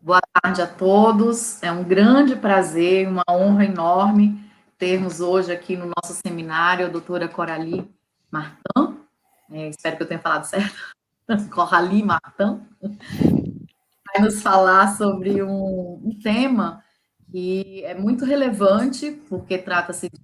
Boa tarde a todos. É um grande prazer, uma honra enorme termos hoje aqui no nosso seminário a doutora Coralie MARTIN, espero que eu tenha falado certo, Coralie MARTIN, vai nos falar sobre um tema que é muito relevante, porque trata-se de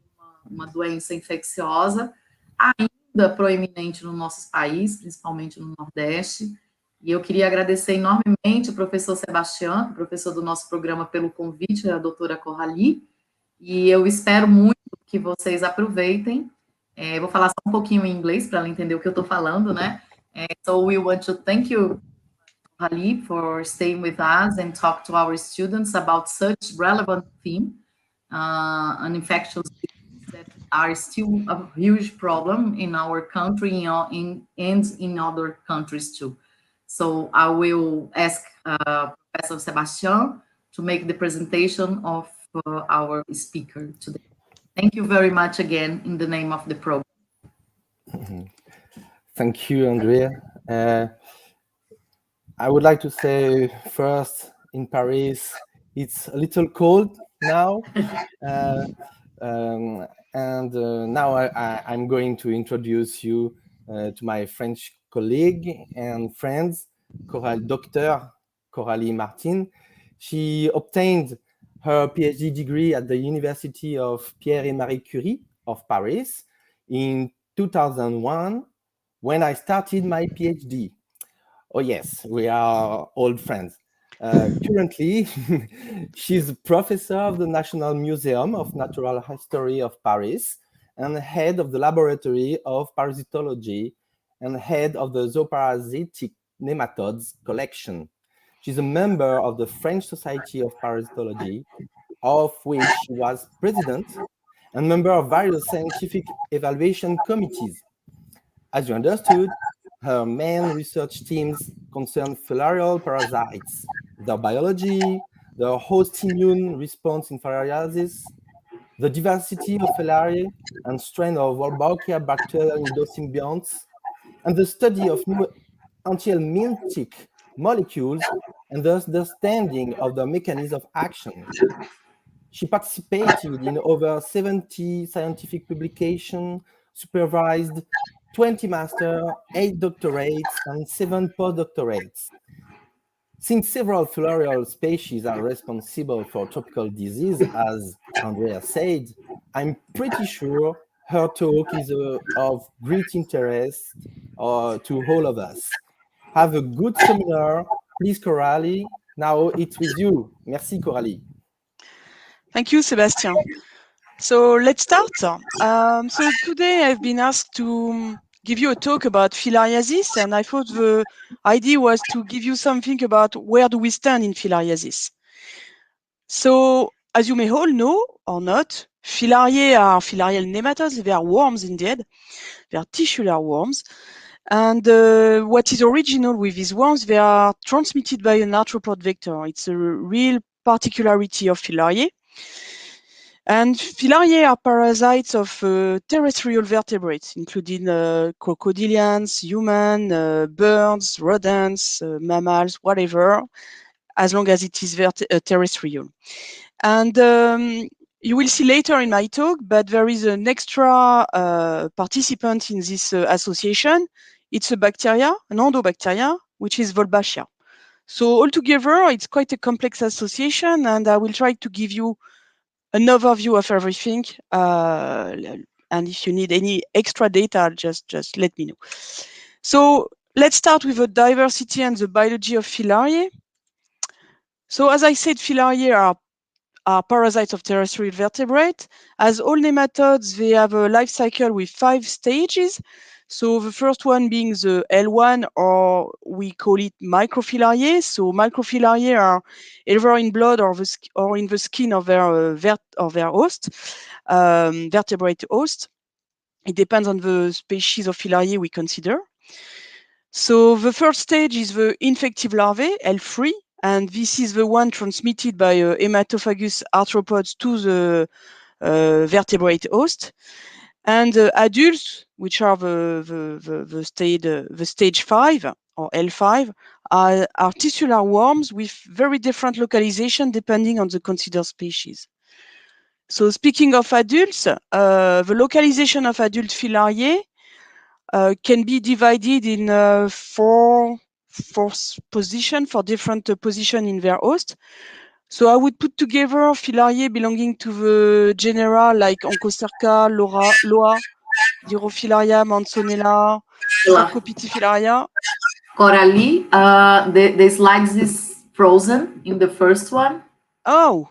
uma doença infecciosa, ainda proeminente no nosso país, principalmente no Nordeste. E eu queria agradecer enormemente o professor Sebastião, professor do nosso programa, pelo convite, a doutora Coralie, e eu espero muito que vocês aproveitem. Eu vou falar só um pouquinho em inglês para ela entender o que eu estou falando, né? So we want to thank you, Coralie, for staying with us and talk to our students about such relevant theme, an infectious disease that are still a huge problem in our country and in other countries too. So I will ask Professor Sebastian to make the presentation of our speaker today. Thank you very much again in the name of the program. Thank you, Andrea. I would like to say first, in Paris, it's a little cold now. Now I'm going to introduce you to my French colleague and friends, Dr. Coralie MARTIN. She obtained her PhD degree at the University of Pierre et Marie Curie of Paris in 2001, when I started my PhD. Oh yes, we are old friends. Currently, she's a professor of the National Museum of Natural History of Paris and head of the Laboratory of Parasitology and head of the Zooparasitic Nematodes collection. She's a member of the French Society of Parasitology, of which she was president, and member of various scientific evaluation committees. As you understood, her main research teams concern filarial parasites, their biology, their host immune response in filariasis, the diversity of filariae and strain of Wolbachia bacterial endosymbionts, and the study of new anti-helminthic molecules and the understanding of the mechanism of action. She participated in over 70 scientific publications, supervised 20 master, 8 doctorates, and 7 postdoctorates. Since several filarial species are responsible for tropical disease, as Andrea said, I'm pretty sure her talk is of great interest to all of us. Have a good seminar. Please, Coralie. Now it's with you. Merci, Coralie. Thank you, Sebastian. So let's start. So today I've been asked to give you a talk about filariasis, and I thought the idea was to give you something about where do we stand in filariasis. So as you may all know or not, filariae are filarial nematodes. They are worms indeed. They are tissular worms. And what is original with these worms, they are transmitted by an arthropod vector. It's a real particularity of filariae. And filariae are parasites of terrestrial vertebrates, including crocodilians, human, birds, rodents, mammals, whatever, as long as it is terrestrial. And you will see later in my talk, but there is an extra participant in this association. It's a bacteria, an endobacteria, which is Wolbachia. So altogether, it's quite a complex association, and I will try to give you an overview of everything. And if you need any extra data, just let me know. So let's start with the diversity and the biology of filariae. So as I said, filariae are parasites of terrestrial vertebrate. As all nematodes, they have a life cycle with 5 stages. So the first one being the L1, or we call it microfilariae. So microfilariae are either in blood or in the skin of their host, vertebrate host. It depends on the species of filariae we consider. So the first stage is the infective larvae, L3, and this is the one transmitted by hematophagus arthropods to the vertebrate host. And adults, which are the stage 5, or L5, are tisular worms with very different localization depending on the considered species. So speaking of adults, the localization of adult filariae can be divided in four positions for different position in their host. So I would put together filariae belonging to the genera like Onchocerca, Loa, Dirofilaria, Manzonella, Sarcopithifilaria. Coralie, the slides is frozen in the first one. Oh,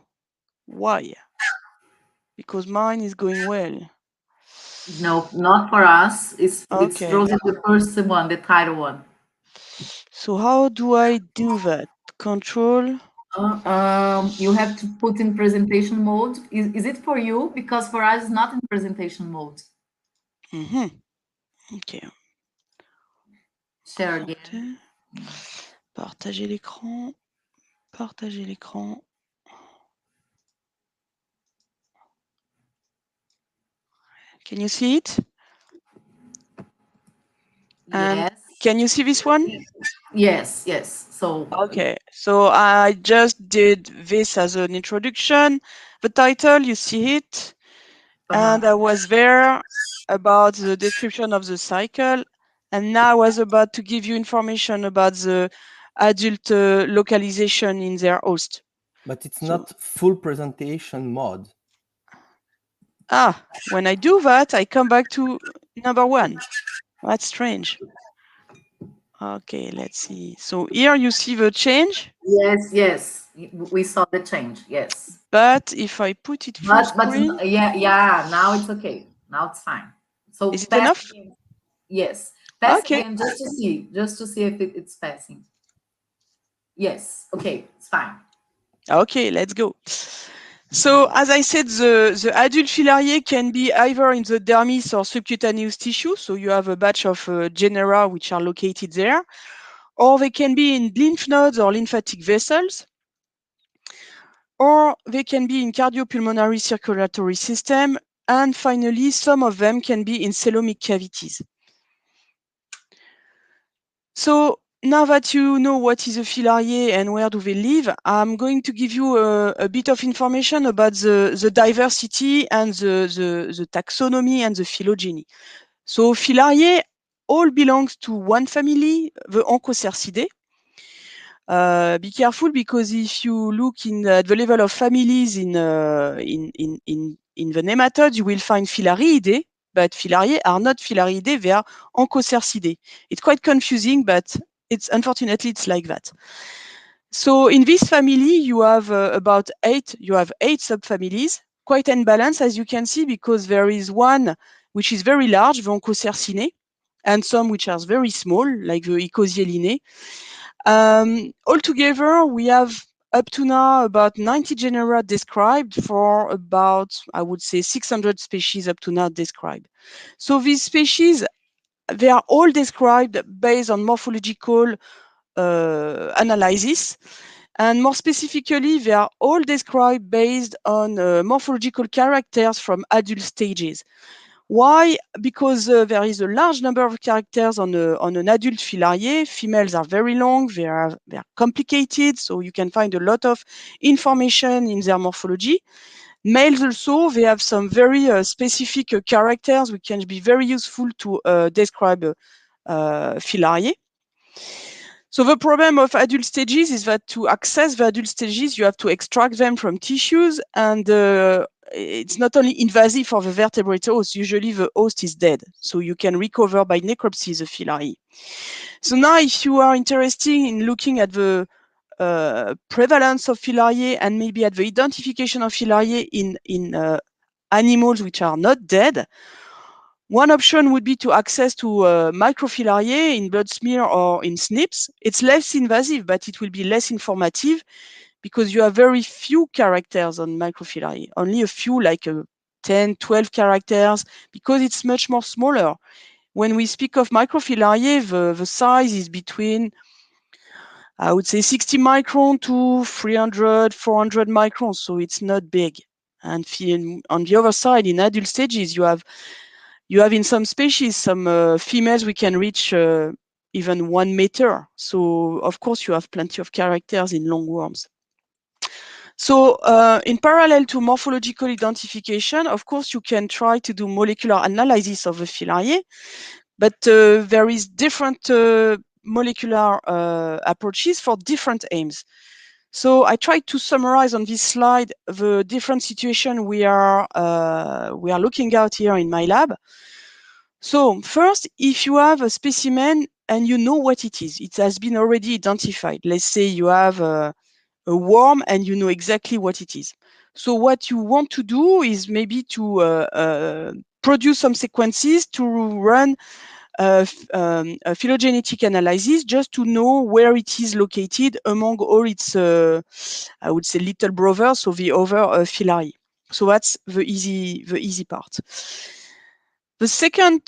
why? Because mine is going well. No, not for us. It's Okay. frozen the first one, the title one. So how do I do that? Control. You have to put in presentation mode. Is it for you? Because for us, it's not in presentation mode. Okay. Share again. Partager l'écran. Partager l'écran. Can you see it? And yes. Can you see this one? Yes, yes. So okay, so I just did this as an introduction. The title, you see it, and I was there about the description of the cycle, and now I was about to give you information about the adult localization in their host. But it's not full presentation mode. When I do that, I come back to number one. That's strange. Okay, let's see. So here you see the change. Yes. We saw the change, yes. But if I put it full screen... yeah, now it's okay. Now it's fine. So is it enough? Again. Yes. Pass okay. Again, just to see if it's passing. Yes, okay, it's fine. Okay, let's go. So, as I said, the adult filariae can be either in the dermis or subcutaneous tissue. So you have a batch of genera which are located there. Or they can be in lymph nodes or lymphatic vessels. Or they can be in cardiopulmonary circulatory system. And finally, some of them can be in coelomic cavities. So now that you know what is a filariae and where do they live, I'm going to give you a bit of information about the diversity and the taxonomy and the phylogeny. So filariae all belongs to one family, the Onchocercidae. Be careful, because if you look at the level of families in the nematodes, you will find Filariidae, but Filariae are not Filariidae, they are Onchocercidae. It's quite confusing, but unfortunately it's like that. So in this family, you have eight subfamilies, quite unbalanced, as you can see, because there is one which is very large, the Onchocercinae, and some which are very small, like the Icosielinae. Altogether, we have up to now about 90 genera described for about, I would say, 600 species up to now described. So these species, they are all described based on morphological analysis. And more specifically, they are all described based on morphological characters from adult stages. Why? Because there is a large number of characters on an adult filariae. Females are very long, they are complicated, so you can find a lot of information in their morphology. Males also, they have some very specific characters which can be very useful to describe filariae. So the problem of adult stages is that to access the adult stages, you have to extract them from tissues, and it's not only invasive for the vertebrate host, usually the host is dead. So you can recover by necropsy the filariae. So now if you are interested in looking at the prevalence of filariae and maybe at the identification of filariae in animals which are not dead, one option would be to access to microfilariae in blood smear or in SNPs. It's less invasive, but it will be less informative because you have very few characters on microfilariae, only a few, like 10, 12 characters, because it's much more smaller. When we speak of microfilariae, the size is between, I would say, 60 micron to 300, 400 microns, so it's not big. And on the other side, in adult stages, you have in some species, some females we can reach even 1 meter. So of course you have plenty of characters in long worms. So in parallel to morphological identification, of course, you can try to do molecular analysis of the filariae, but there is different molecular approaches for different aims. So I tried to summarize on this slide the different situations we are looking at here in my lab. So first, if you have a specimen and you know what it is, it has been already identified. Let's say you have a worm and you know exactly what it is. So what you want to do is maybe to produce some sequences to run a phylogenetic analysis just to know where it is located among all its, I would say, little brothers, so the other filariae. So that's the easy part. The second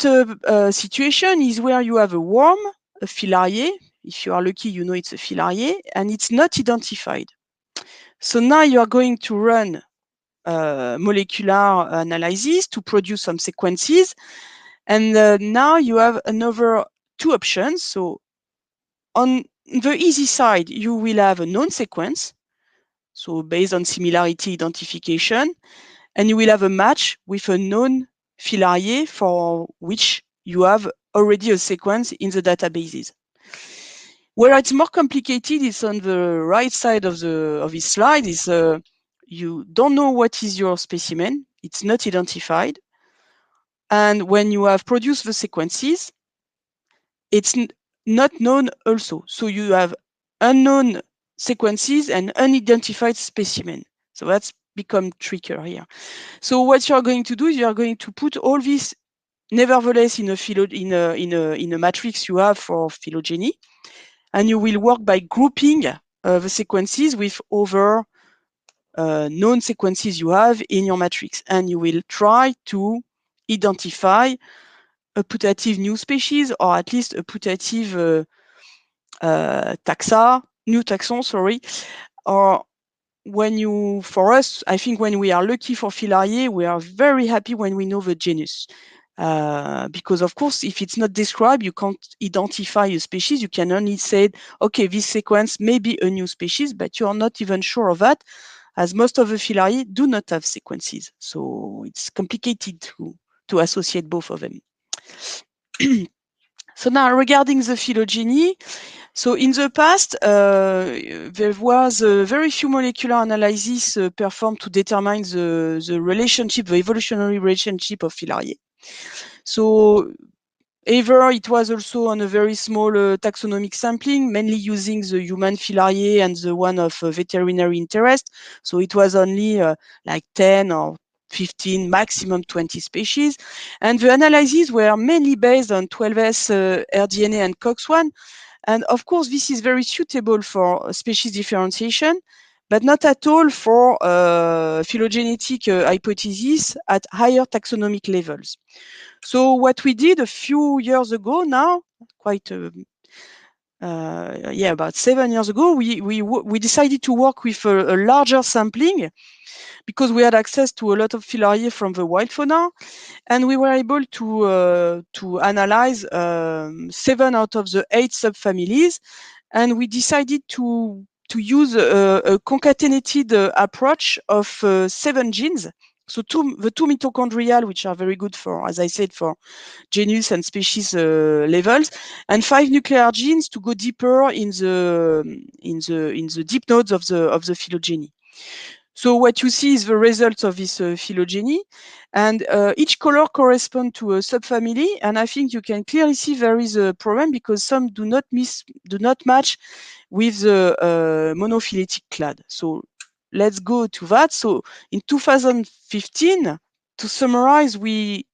situation is where you have a worm, a filariae. If you are lucky, you know it's a filariae, and it's not identified. So now you are going to run molecular analysis to produce some sequences. And now you have another 2 options. So on the easy side, you will have a known sequence. So based on similarity identification, and you will have a match with a known filariae for which you have already a sequence in the databases. Where it's more complicated is on the right side of this slide is you don't know what is your specimen, it's not identified. And when you have produced the sequences, it's not known also. So you have unknown sequences and unidentified specimen. So that's become trickier here. So what you're going to do is you're going to put all this nevertheless in a matrix you have for phylogeny, and you will work by grouping the sequences with other known sequences you have in your matrix, and you will try to identify a putative new species, or at least a putative new taxon, sorry. Or for us, I think when we are lucky for Filariae, we are very happy when we know the genus. Because of course, if it's not described, you can't identify a species. You can only say, okay, this sequence may be a new species, but you are not even sure of that, as most of the Filariae do not have sequences. So it's complicated to associate both of them. So now regarding the phylogeny, so in the past, there was very few molecular analysis performed to determine the relationship, the evolutionary relationship of Filariae. So either it was also on a very small taxonomic sampling, mainly using the human Filariae and the one of veterinary interest. So it was only like 10 or 15, maximum 20 species. And the analyses were mainly based on 12S rDNA and COX-1. And of course, this is very suitable for species differentiation, but not at all for phylogenetic hypotheses at higher taxonomic levels. So what we did a few years ago now, quite about 7 years ago, we decided to work with a larger sampling because we had access to a lot of Filariae from the wild fauna, and we were able to analyze 7 out of the 8 subfamilies, and we decided to use a concatenated approach of 7 genes. So the 2 mitochondrial, which are very good for, as I said, for genus and species levels, and 5 nuclear genes to go deeper in the deep nodes of the phylogeny. So what you see is the results of this phylogeny, and each color corresponds to a subfamily. And I think you can clearly see there is a problem because some do not match with the monophyletic clade. So let's go to that. So in 2015, to summarize, we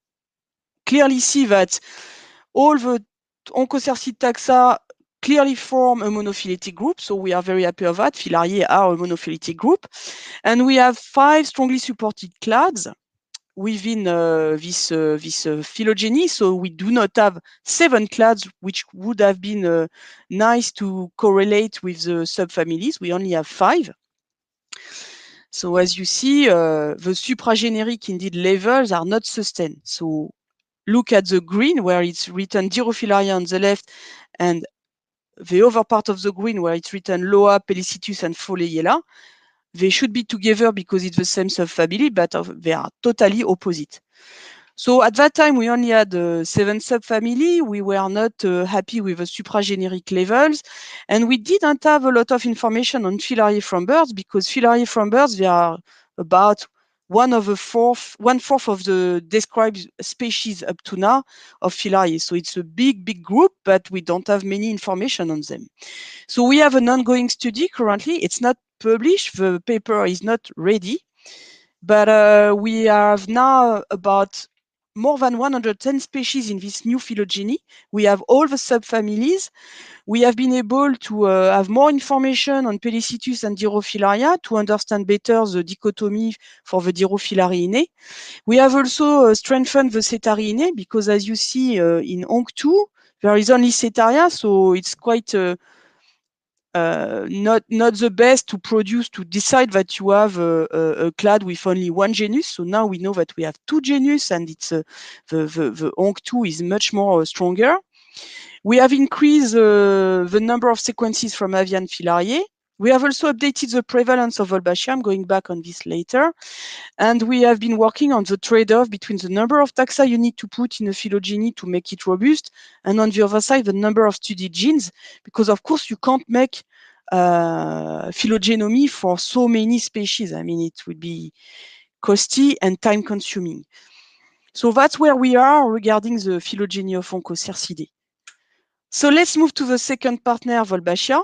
clearly see that all the Onchocercid taxa clearly form a monophyletic group. So we are very happy of that. Filariae are a monophyletic group. And we have 5 strongly supported clades within this phylogeny. So we do not have 7 clades, which would have been nice to correlate with the subfamilies. We only have 5. So as you see, the suprageneric indeed levels are not sustained. So look at the green where it's written Dirofilaria on the left and the other part of the green where it's written Loa, Pelicitus and Foliella, they should be together because it's the same subfamily, but they are totally opposite. So at that time, we only had 7 subfamily. We were not happy with the suprageneric levels. And we didn't have a lot of information on Filariae from birds because Filariae from birds, they are about 1/4 of the described species up to now of Filariae. So it's a big, big group, but we don't have many information on them. So we have an ongoing study currently. It's not published. The paper is not ready. But we have now about more than 110 species in this new phylogeny. We have all the subfamilies. We have been able to have more information on Pelicitus and Dirofilaria to understand better the dichotomy for the Dirofilarinae. We have also strengthened the Cetariinae because, as you see in ONC2, there is only Cetaria, so it's quite not the best to decide that you have a clade with only one genus. So now we know that we have 2 genus, and it's the ONC2 is much more stronger. We have increased the number of sequences from avian Filariae. We have also updated the prevalence of Wolbachia. I'm going back on this later. And we have been working on the trade-off between the number of taxa you need to put in a phylogeny to make it robust, and on the other side, the number of studied genes, because of course you can't make phylogeny for so many species. I mean, it would be costly and time-consuming. So that's where we are regarding the phylogeny of Onchocercidae. So let's move to the second partner, Wolbachia.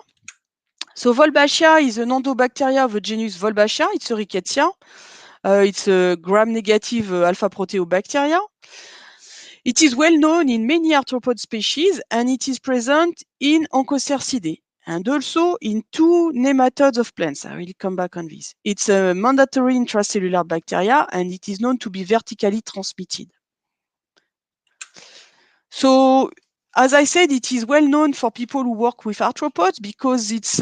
So Wolbachia is an endobacteria of the genus Wolbachia. It's a rickettsia. It's a gram-negative alpha proteobacteria. It is well known in many arthropod species, and it is present in Onchocercidae and also in 2 nematodes of plants. I will come back on this. It's a mandatory intracellular bacteria, and it is known to be vertically transmitted. So, as I said, it is well known for people who work with arthropods because it's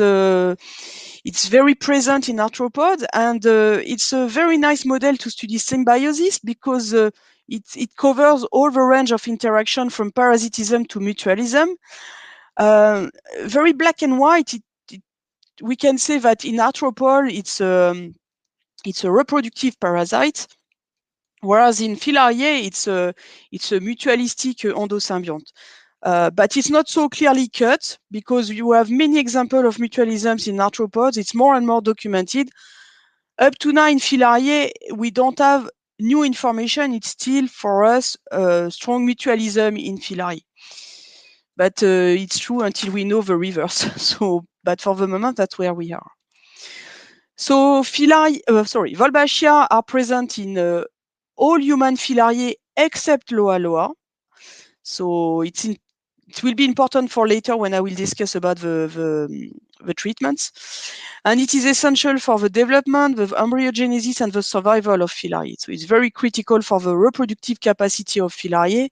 very present in arthropods, and it's a very nice model to study symbiosis because it covers all the range of interaction from parasitism to mutualism. Very black and white. We can say that in arthropod, it's a reproductive parasite, whereas in Filariae, it's a mutualistic endosymbiont. But it's not so clearly cut because you have many examples of mutualisms in arthropods. It's more and more documented. Up to now in Filariae, we don't have new information. It's still for us strong mutualism in Filariae. But it's true until we know the reverse. But for the moment, that's where we are. So Wolbachia are present in all human Filariae except Loa Loa. So it will be important for later when I will discuss about the treatments. And it is essential for the development, the embryogenesis, and the survival of Filariae. So it's very critical for the reproductive capacity of Filariae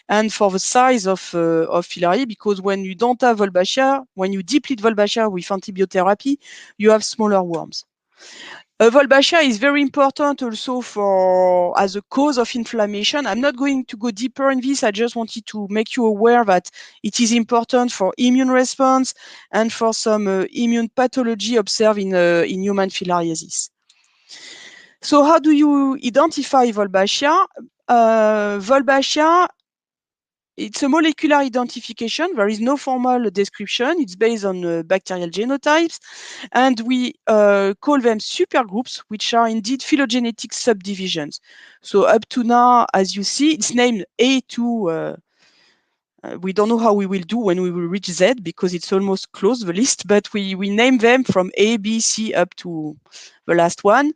and for the size of Filariae, because when you don't have Wolbachia, when you deplete Wolbachia with antibiotherapy, you have smaller worms. Wolbachia is very important also as a cause of inflammation. I'm not going to go deeper in this. I just wanted to make you aware that it is important for immune response and for some immune pathology observed in human filariasis. So how do you identify Wolbachia? Wolbachia, it's a molecular identification. There is no formal description. It's based on bacterial genotypes. And we call them supergroups, which are indeed phylogenetic subdivisions. So up to now, as you see, it's named A2. We don't know how we will do when we will reach Z because it's almost closed, the list, but we name them from A, B, C up to the last one.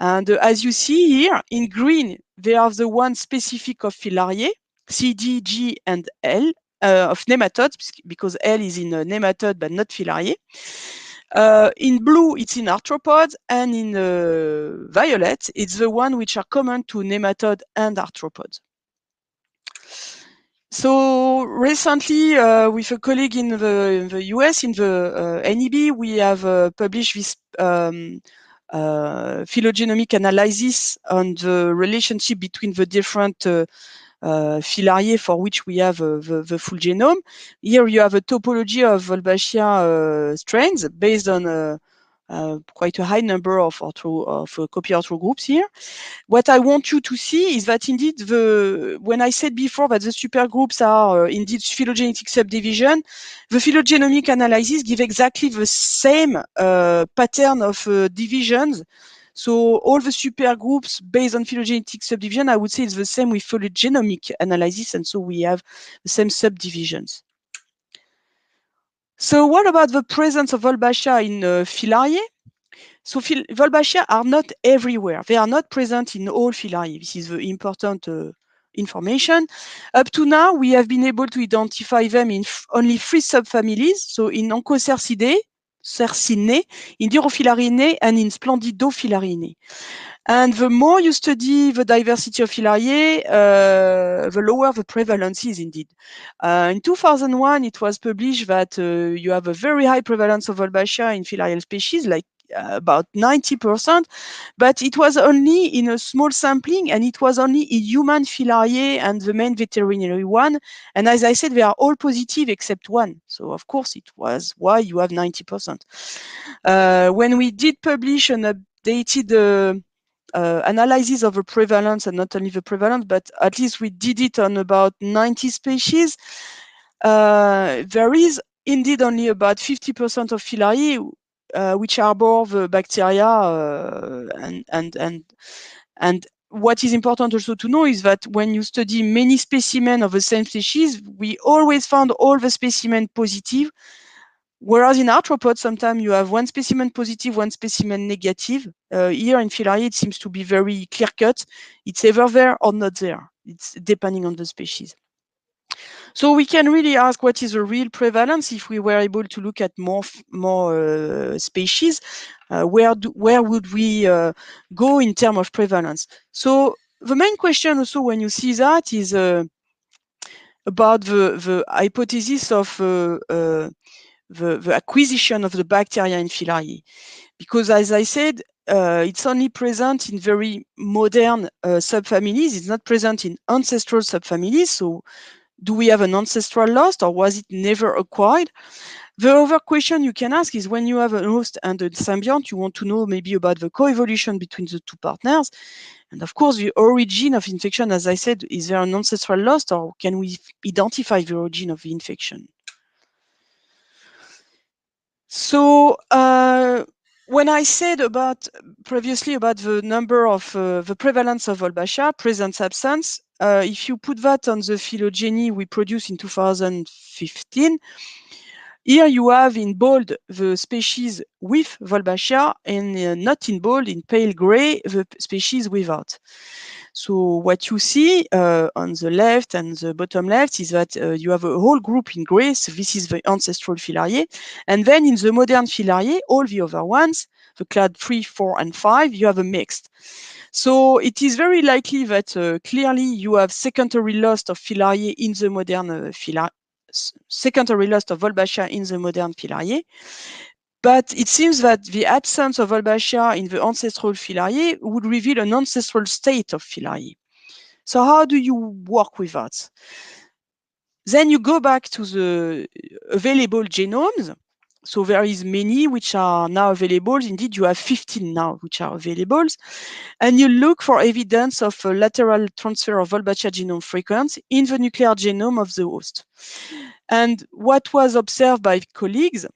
And as you see here, in green, they are the ones specific of Filariae, C, D, G, and L, of nematodes, because L is in nematode, but not Filariae. In blue, it's in arthropods, and in violet, it's the one which are common to nematode and arthropods. So recently, with a colleague in the US, in the NEB, we have published this phylogenomic analysis on the relationship between the different Filariae, for which we have the full genome. Here you have a topology of Wolbachia strains based on quite a high number of copy ortho groups here. What I want you to see is that indeed when I said before that the supergroups are indeed phylogenetic subdivision, the phylogenomic analysis give exactly the same pattern of divisions. So all the supergroups based on phylogenetic subdivision, I would say it's the same with phylogenomic analysis, and so we have the same subdivisions. So what about the presence of Wolbachia in Filariae? So Wolbachia are not everywhere. They are not present in all Filariae. This is the important information. Up to now, we have been able to identify them in only 3 subfamilies. So in Onchocercidae, Cercinae, in Dirofilarinae, and in Splendidofilarinae. And the more you study the diversity of Filariae, the lower the prevalence is indeed. In 2001, it was published that you have a very high prevalence of Wolbachia in filarial species, like about 90%, but it was only in a small sampling, and it was only in human Filariae and the main veterinary one. And as I said, they are all positive except one. So of course, it was why you have 90%. When we did publish an updated analysis of the prevalence, and not only the prevalence, but at least we did it on about 90 species. There is indeed only about 50% of Filariae which harbor the bacteria, and what is important also to know is that when you study many specimens of the same species, we always found all the specimens positive. Whereas in arthropods, sometimes you have one specimen positive, one specimen negative. Here in Filariae, it seems to be very clear-cut. It's either there or not there. It's depending on the species. So we can really ask what is the real prevalence if we were able to look at more species. Where would we go in terms of prevalence? So the main question also when you see that is about the hypothesis of the acquisition of the bacteria in Filariae. Because as I said, it's only present in very modern subfamilies. It's not present in ancestral subfamilies. So do we have an ancestral loss, or was it never acquired? The other question you can ask is when you have a host and a symbiont, you want to know maybe about the coevolution between the two partners. And of course, the origin of infection, as I said, is there an ancestral loss, or can we identify the origin of the infection? So when I said previously about the number of the prevalence of Wolbachia, presence absence, if you put that on the phylogeny we produced in 2015, here you have in bold the species with Wolbachia, and not in bold, in pale gray, the species without. So what you see on the left and the bottom left is that you have a whole group in gray. So this is the ancestral Filariae. And then in the modern Filariae, all the other ones, the clade 3, 4, and 5, you have a mixed. So it is very likely that clearly you have secondary loss of Filariae in the modern secondary loss of Wolbachia in the modern Filariae. But it seems that the absence of Wolbachia in the ancestral Filariae would reveal an ancestral state of Filariae. So how do you work with that? Then you go back to the available genomes. So there is many which are now available. Indeed, you have 15 now which are available. And you look for evidence of a lateral transfer of Wolbachia genome frequency in the nuclear genome of the host. And what was observed by colleagues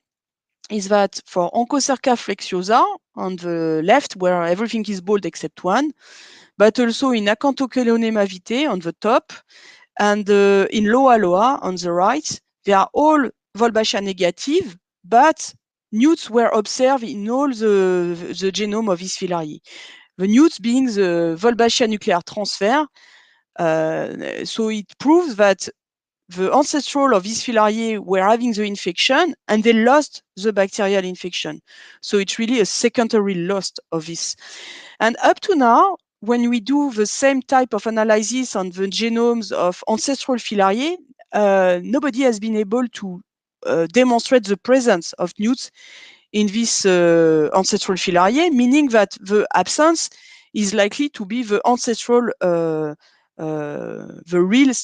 is that for Onchocerca flexuosa on the left, where everything is bold except one, but also in Acanthocheilonema vitae on the top, and in Loa Loa on the right, they are all Wolbachia negative, but newts were observed in all the genome of this Filariae. The newts being the Wolbachia nuclear transfer. So it proves that the ancestral of these Filariae were having the infection and they lost the bacterial infection. So it's really a secondary loss of this. And up to now, when we do the same type of analysis on the genomes of ancestral Filariae, nobody has been able to demonstrate the presence of newts in this ancestral Filariae, meaning that the absence is likely to be the ancestral the real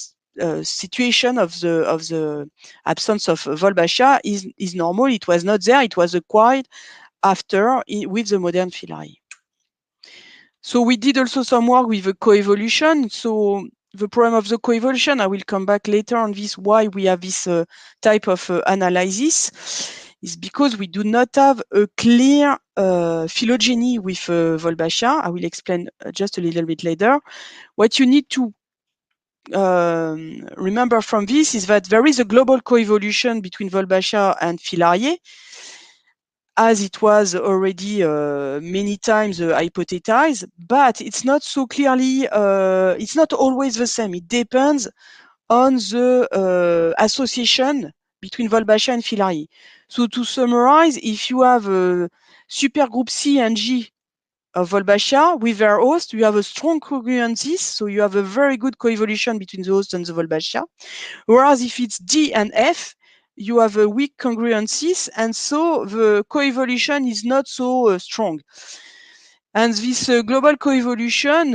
situation of the absence of Wolbachia is normal. It was not there. It was acquired after with the modern Filariae. So we did also some work with the coevolution. So the problem of the coevolution, I will come back later on this, why we have this type of analysis, is because we do not have a clear phylogeny with Wolbachia. I will explain just a little bit later. What you need to remember from this is that there is a global coevolution between Wolbachia and Filariae, as it was already many times hypothesized, but it's not so clearly, it's not always the same. It depends on the association between Wolbachia and Filariae. So to summarize, if you have a supergroup C and G of Wolbachia with their host, you have a strong congruency, so you have a very good coevolution between the host and the Wolbachia. Whereas if it's D and F, you have a weak congruencies, and so the coevolution is not so strong. And this global coevolution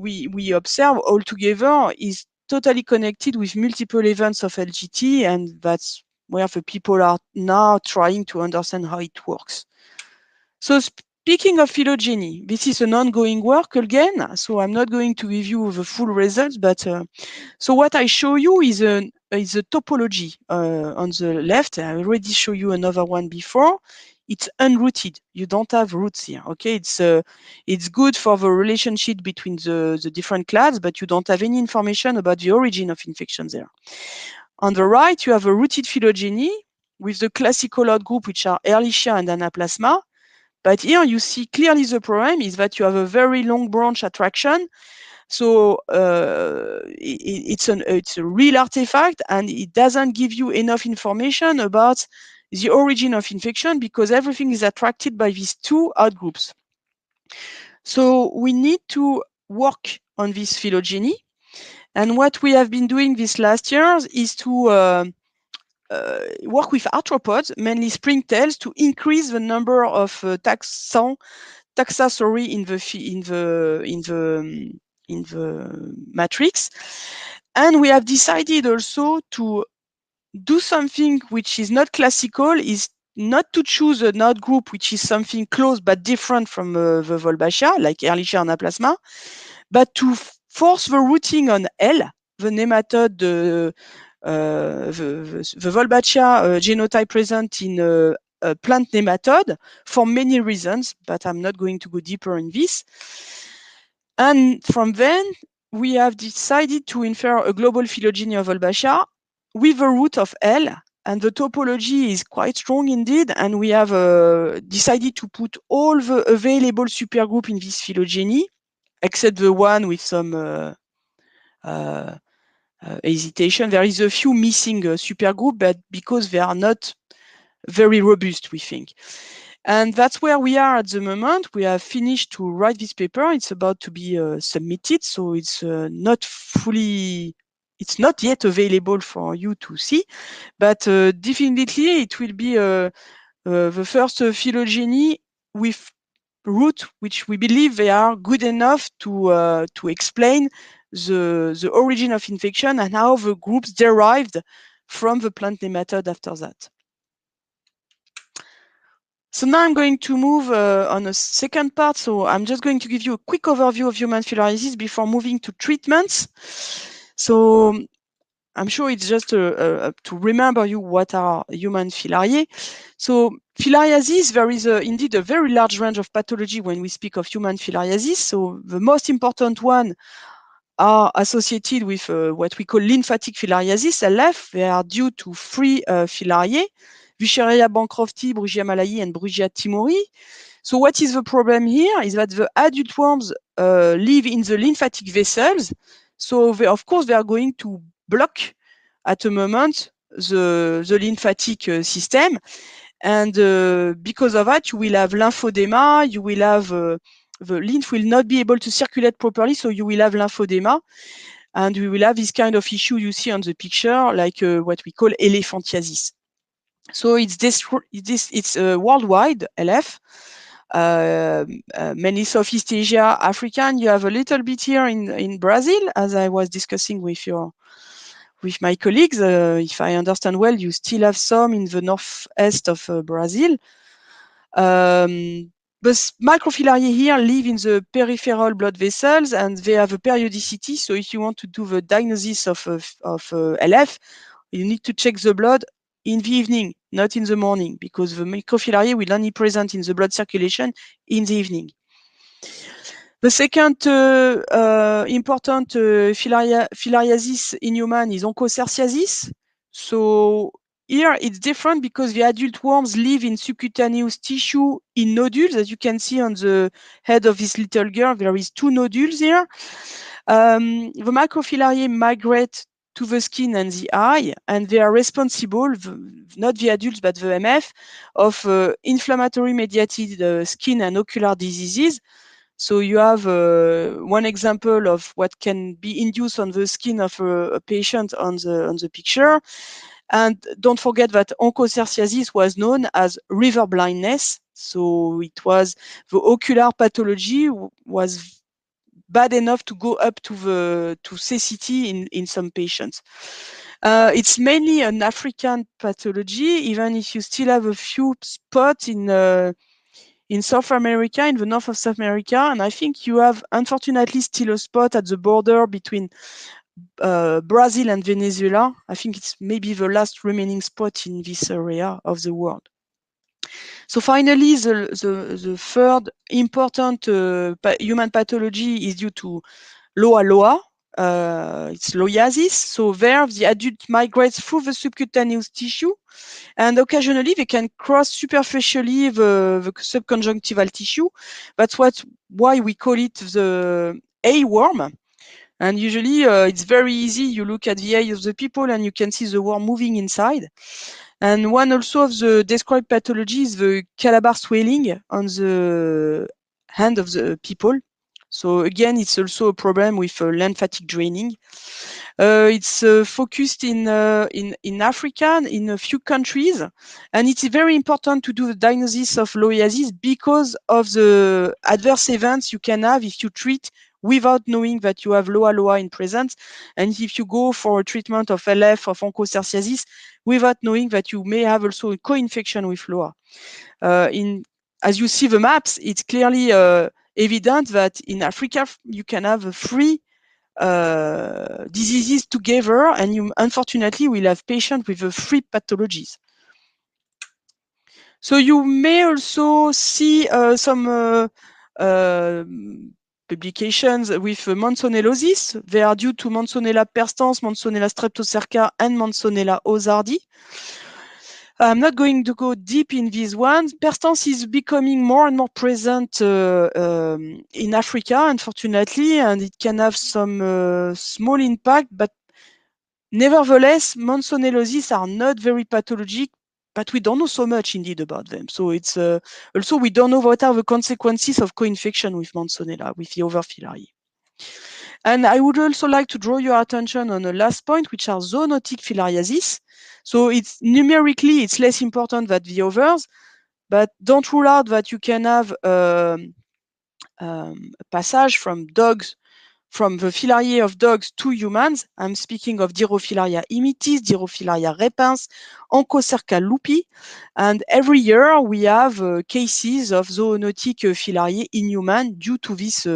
we observe altogether is totally connected with multiple events of LGT, and that's where the people are now trying to understand how it works. So speaking of phylogeny, this is an ongoing work again, so I'm not going to give you the full results, but so what I show you is a topology on the left. I already showed you another one before. It's unrooted. You don't have roots here. Okay, it's good for the relationship between the different clades, but you don't have any information about the origin of infection there. On the right, you have a rooted phylogeny with the classical outgroup, which are Ehrlichia and Anaplasma. But here you see clearly the problem is that you have a very long branch attraction. So it's a real artifact, and it doesn't give you enough information about the origin of infection because everything is attracted by these two outgroups. So we need to work on this phylogeny. And what we have been doing these last years is to work with arthropods, mainly springtails, to increase the number of taxa in the matrix. And we have decided also to do something which is not classical, is not to choose an outgroup which is something close but different from the Wolbachia, like Ehrlichia and Anaplasma, but to force the rooting on L, the nematode, the Wolbachia genotype present in a plant nematode for many reasons, but I'm not going to go deeper in this. And from then, we have decided to infer a global phylogeny of Wolbachia with a root of L, and the topology is quite strong indeed, and we have decided to put all the available supergroup in this phylogeny, except the one with some hesitation. There is a few missing supergroup, but because they are not very robust, we think. And that's where we are at the moment. We have finished to write this paper. It's about to be submitted, so it's not yet available for you to see, but definitely it will be the first phylogeny with root, which we believe they are good enough to explain the origin of infection and how the groups derived from the plant nematode after that. So now I'm going to move on a second part. So I'm just going to give you a quick overview of human filariasis before moving to treatments. So I'm sure it's just to remember you what are human filariae. So filariasis, there is indeed a very large range of pathology when we speak of human filariasis. So the most important one are associated with what we call lymphatic filariasis, LF. They are due to three filariae, Wuchereria bancrofti, Brugia malayi, and Brugia timori. So what is the problem here is that the adult worms live in the lymphatic vessels. So they, of course, they are going to block at a moment the lymphatic system. And because of that, you will have lymphedema, you will have the lymph will not be able to circulate properly, so you will have lymphedema. And we will have this kind of issue you see on the picture, like what we call elephantiasis. So it's worldwide, LF. many Southeast Asia, Africa, and you have a little bit here in Brazil, as I was discussing with my colleagues. If I understand well, you still have some in the northeast of Brazil. But microfilariae here live in the peripheral blood vessels, and they have a periodicity. So if you want to do the diagnosis of LF, you need to check the blood in the evening, not in the morning, because the microfilariae will only present in the blood circulation in the evening. The second important filariasis in human is onchocerciasis. So here it's different because the adult worms live in subcutaneous tissue in nodules. As you can see on the head of this little girl, there is 2 nodules here. The microfilariae migrate to the skin and the eye, and they are responsible, not the adults but the MF, of inflammatory mediated skin and ocular diseases. So you have one example of what can be induced on the skin of a patient on the picture. And don't forget that onchocerciasis was known as river blindness. So it was the ocular pathology was bad enough to go up to cecity in some patients. It's mainly an African pathology, even if you still have a few spots in South America, in the north of South America, and I think you have, unfortunately, still a spot at the border between Brazil and Venezuela. I think it's maybe the last remaining spot in this area of the world. So finally, the third important human pathology is due to LOA. It's loiasis. So there, the adult migrates through the subcutaneous tissue, and occasionally they can cross superficially the subconjunctival tissue. That's why we call it the A worm. And usually it's very easy. You look at the eye of the people and you can see the worm moving inside. And one also of the described pathology is the calabar swelling on the hand of the people. So again, it's also a problem with lymphatic draining. It's focused in Africa, in a few countries, and it's very important to do the diagnosis of loiasis because of the adverse events you can have if you treat without knowing that you have LOA in presence, and if you go for a treatment of LF, of onchocerciasis, without knowing that you may have also a co-infection with LOA. As you see the maps, it's clearly evident that in Africa you can have 3 diseases together, and you unfortunately will have patients with 3 pathologies. So you may also see some publications with Monsonellosis. They are due to Monsonella perstans, Monsonella streptocerca, and Monsonella ozardi. I'm not going to go deep in these ones. Perstans is becoming more and more present in Africa, unfortunately, and it can have some small impact, but nevertheless, Monsonellosis are not very pathologic, but we don't know so much indeed about them. So it's also we don't know what are the consequences of co-infection with Monsonella, with the other filariae. And I would also like to draw your attention on the last point, which are zoonotic filariasis. So it's numerically, it's less important than the others, but don't rule out that you can have a passage from dogs, from the filariae of dogs to humans. I'm speaking of Dirofilaria imitis, Dirofilaria repens, Onchocerca lupi, and every year we have cases of zoonotic filariae in human due to these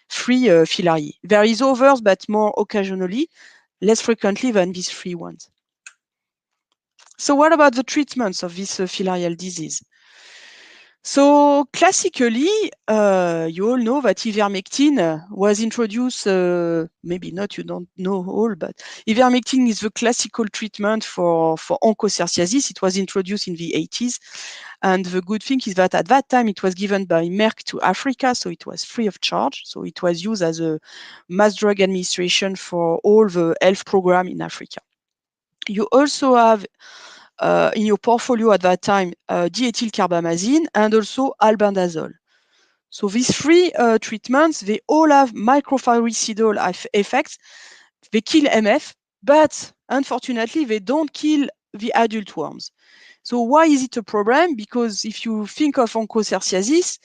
3 filariae. There is others, but more occasionally, less frequently than these 3 ones. So what about the treatments of this filarial disease? So classically, you all know that ivermectin was introduced, maybe not, you don't know all, but ivermectin is the classical treatment for onchocerciasis. It was introduced in the 80s. And the good thing is that at that time, it was given by Merck to Africa, so it was free of charge. So it was used as a mass drug administration for all the health program in Africa. You also have in your portfolio at that time, diethylcarbamazine and also albendazole. So these 3 treatments, they all have microphyricidal effects. They kill MF, but unfortunately, they don't kill the adult worms. So why is it a problem? Because if you think of onchocerciasis,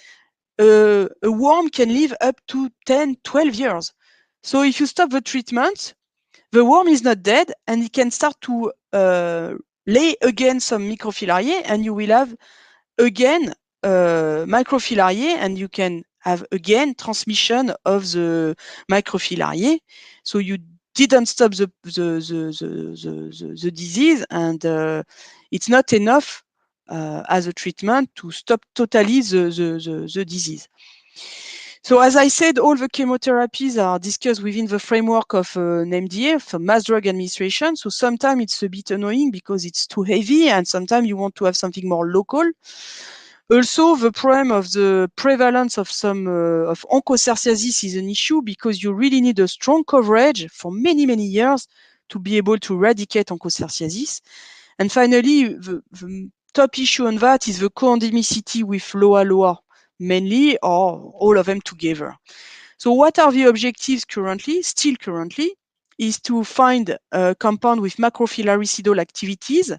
a worm can live up to 10, 12 years. So if you stop the treatment, the worm is not dead and it can start to lay again some microfilariae, and you will have again microfilariae, and you can have again transmission of the microfilariae. So you didn't stop the disease, and it's not enough as a treatment to stop totally the disease. So as I said, all the chemotherapies are discussed within the framework of an MDA, of mass drug administration. So sometimes it's a bit annoying because it's too heavy, and sometimes you want to have something more local. Also, the problem of the prevalence of some of onchocerciasis is an issue because you really need a strong coverage for many, many years to be able to eradicate onchocerciasis. And finally, the top issue on that is the co-endemicity with LOA mainly, or all of them together. So what are the objectives currently, still currently, is to find a compound with macrophyllaricidal activities,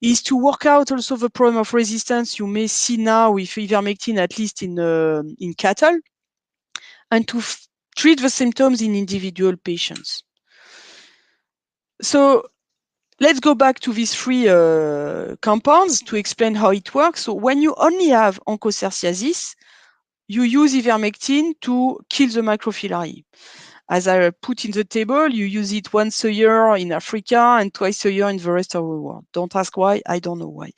is to work out also the problem of resistance you may see now with ivermectin, at least in cattle, and to treat the symptoms in individual patients. So let's go back to these three compounds to explain how it works. So when you only have onchocerciasis, you use ivermectin to kill the microfilariae. As I put in the table, you use it once a year in Africa and twice a year in the rest of the world. Don't ask why, I don't know why.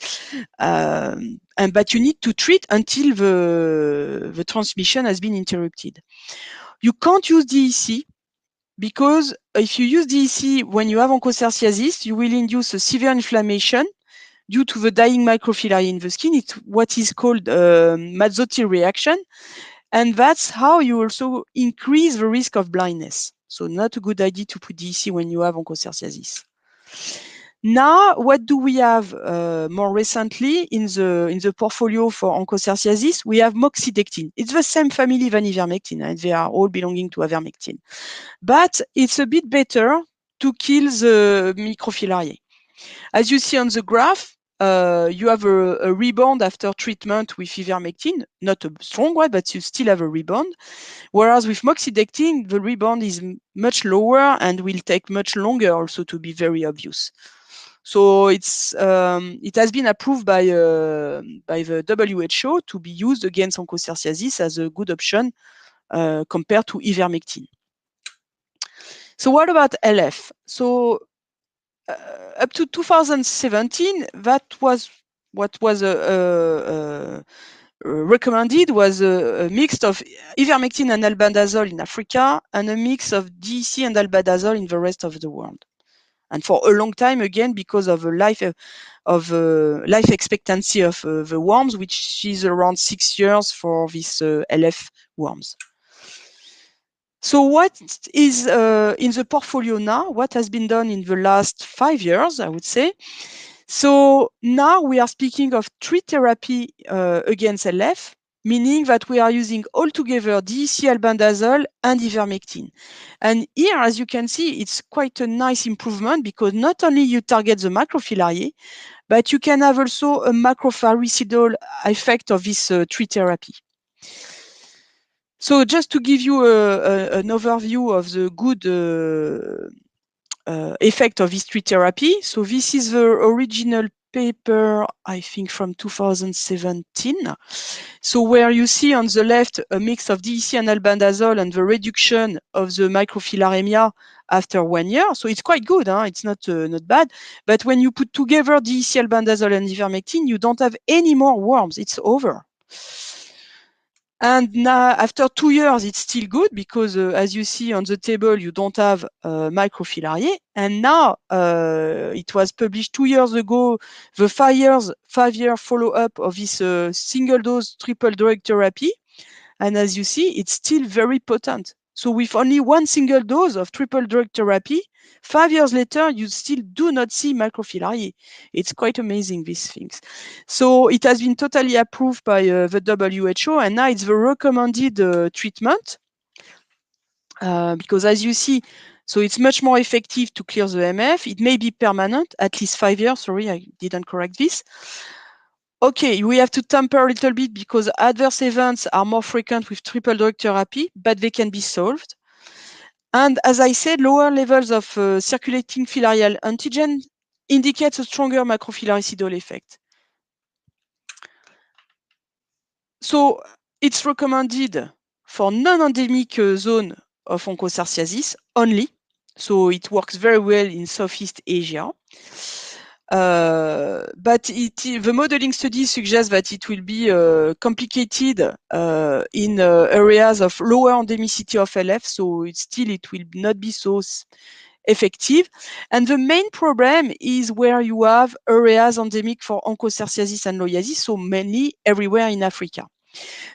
But you need to treat until the transmission has been interrupted. You can't use DEC because if you use DEC when you have onchocerciasis, you will induce a severe inflammation due to the dying microfilariae in the skin. It's what is called Mazzotti reaction. And that's how you also increase the risk of blindness. So not a good idea to put DEC when you have onchocerciasis. Now, what do we have more recently in the portfolio for onchocerciasis? We have moxidectin. It's the same family than ivermectin, and they are all belonging to ivermectin. But it's a bit better to kill the microfilariae. As you see on the graph, you have a rebound after treatment with ivermectin, not a strong one, but you still have a rebound. Whereas with moxidectin, the rebound is much lower and will take much longer also to be very obvious. So it has been approved by the WHO to be used against onchocerciasis as a good option compared to ivermectin. So what about LF? So up to 2017, that was what was recommended was a mix of ivermectin and albendazole in Africa and a mix of DEC and albendazole in the rest of the world. And for a long time, again, because of the life expectancy of the worms, which is around 6 years for these LF worms. So what is in the portfolio now? What has been done in the last 5 years, I would say? So now we are speaking of 3 therapy against LF, meaning that we are using altogether DEC, albendazole, and ivermectin. And here, as you can see, it's quite a nice improvement because not only you target the microfilariae, but you can have also a macrophyllaricidal effect of this 3 therapy. So just to give you an overview of the good effect of this 3 therapy. So this is the original paper, I think from 2017. So where you see on the left a mix of DEC and albendazole and the reduction of the microfilariemia after 1 year. So it's quite good, huh? It's not bad. But when you put together DEC, albendazole and ivermectin, you don't have any more worms. It's over. And now, after 2 years, it's still good because, as you see on the table, you don't have microfilariae. And now, it was published 2 years ago, the 5-year follow-up of this single-dose triple drug therapy. And as you see, it's still very potent. So with only 1 single dose of triple drug therapy, 5 years later, you still do not see microfilariae. It's quite amazing, these things. So it has been totally approved by the WHO, and now it's the recommended treatment. Because as you see, So it's much more effective to clear the MF. It may be permanent, at least 5 years. Sorry, I didn't correct this. Okay, we have to temper a little bit because adverse events are more frequent with triple drug therapy, but they can be solved. And as I said, lower levels of circulating filarial antigen indicates a stronger macrophyllaricidal effect. So it's recommended for non-endemic zone of onchocerciasis only. So it works very well in Southeast Asia. But the modeling study suggests that it will be complicated in areas of lower endemicity of LF, so it will not be so effective. And the main problem is where you have areas endemic for onchocerciasis and loiasis, so mainly everywhere in Africa,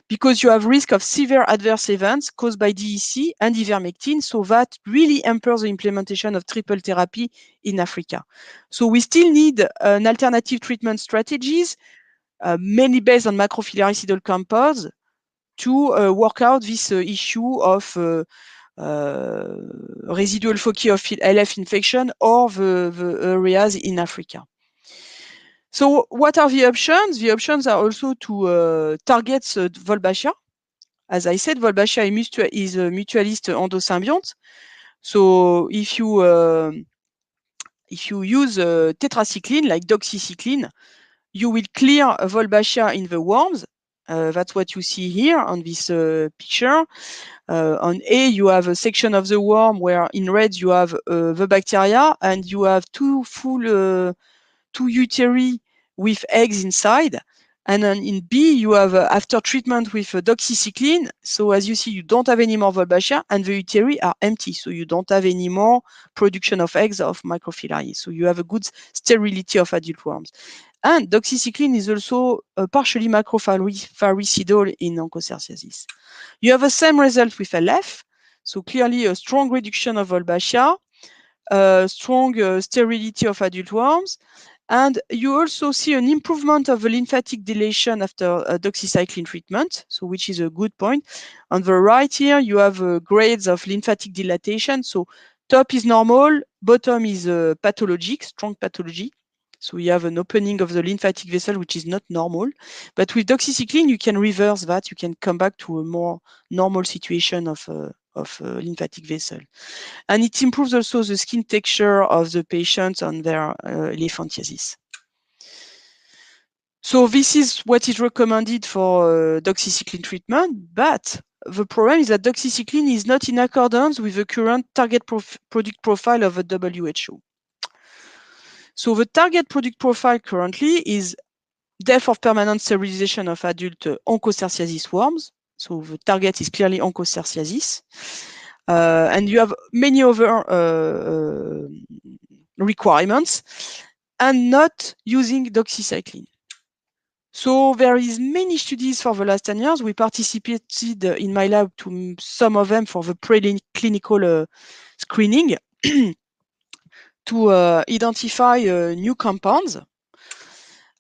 because you have risk of severe adverse events caused by DEC and ivermectin, so that really hampers the implementation of triple therapy in Africa. So we still need an alternative treatment strategies, mainly based on macrophyllaricidal compounds, to work out this issue of residual foci of LF infection or the areas in Africa. So what are the options? The options are also to target Volbachia. As I said, Volbachia is a mutualist endosymbiont. So if you use tetracycline like doxycycline, you will clear Volbachia in the worms. That's what you see here on this picture. On A, you have a section of the worm where in red you have the bacteria, and you have two uteri with eggs inside. And then in B, you have after treatment with doxycycline. So as you see, you don't have any more Volbachia, and the uteri are empty. So you don't have any more production of eggs of microfilariae. So you have a good sterility of adult worms. And doxycycline is also partially macrophyllaricidal in onchocerciasis. You have the same result with LF. So clearly a strong reduction of Volbachia, strong sterility of adult worms. And you also see an improvement of the lymphatic dilation after doxycycline treatment, so which is a good point. On the right here, you have grades of lymphatic dilatation. So top is normal, bottom is pathologic, strong pathology. So you have an opening of the lymphatic vessel, which is not normal. But with doxycycline, you can reverse that. You can come back to a more normal situation of lymphatic vessel. And it improves also the skin texture of the patients on their elephantiasis. So this is what is recommended for doxycycline treatment, but the problem is that doxycycline is not in accordance with the current target product profile of the WHO. So the target product profile currently is death of permanent sterilization of adult onchocerciasis worms. So the target is clearly onchocerciasis. And you have many other requirements, and not using doxycycline. So there is many studies for the last 10 years. We participated in my lab to some of them for the preclinical screening to identify new compounds.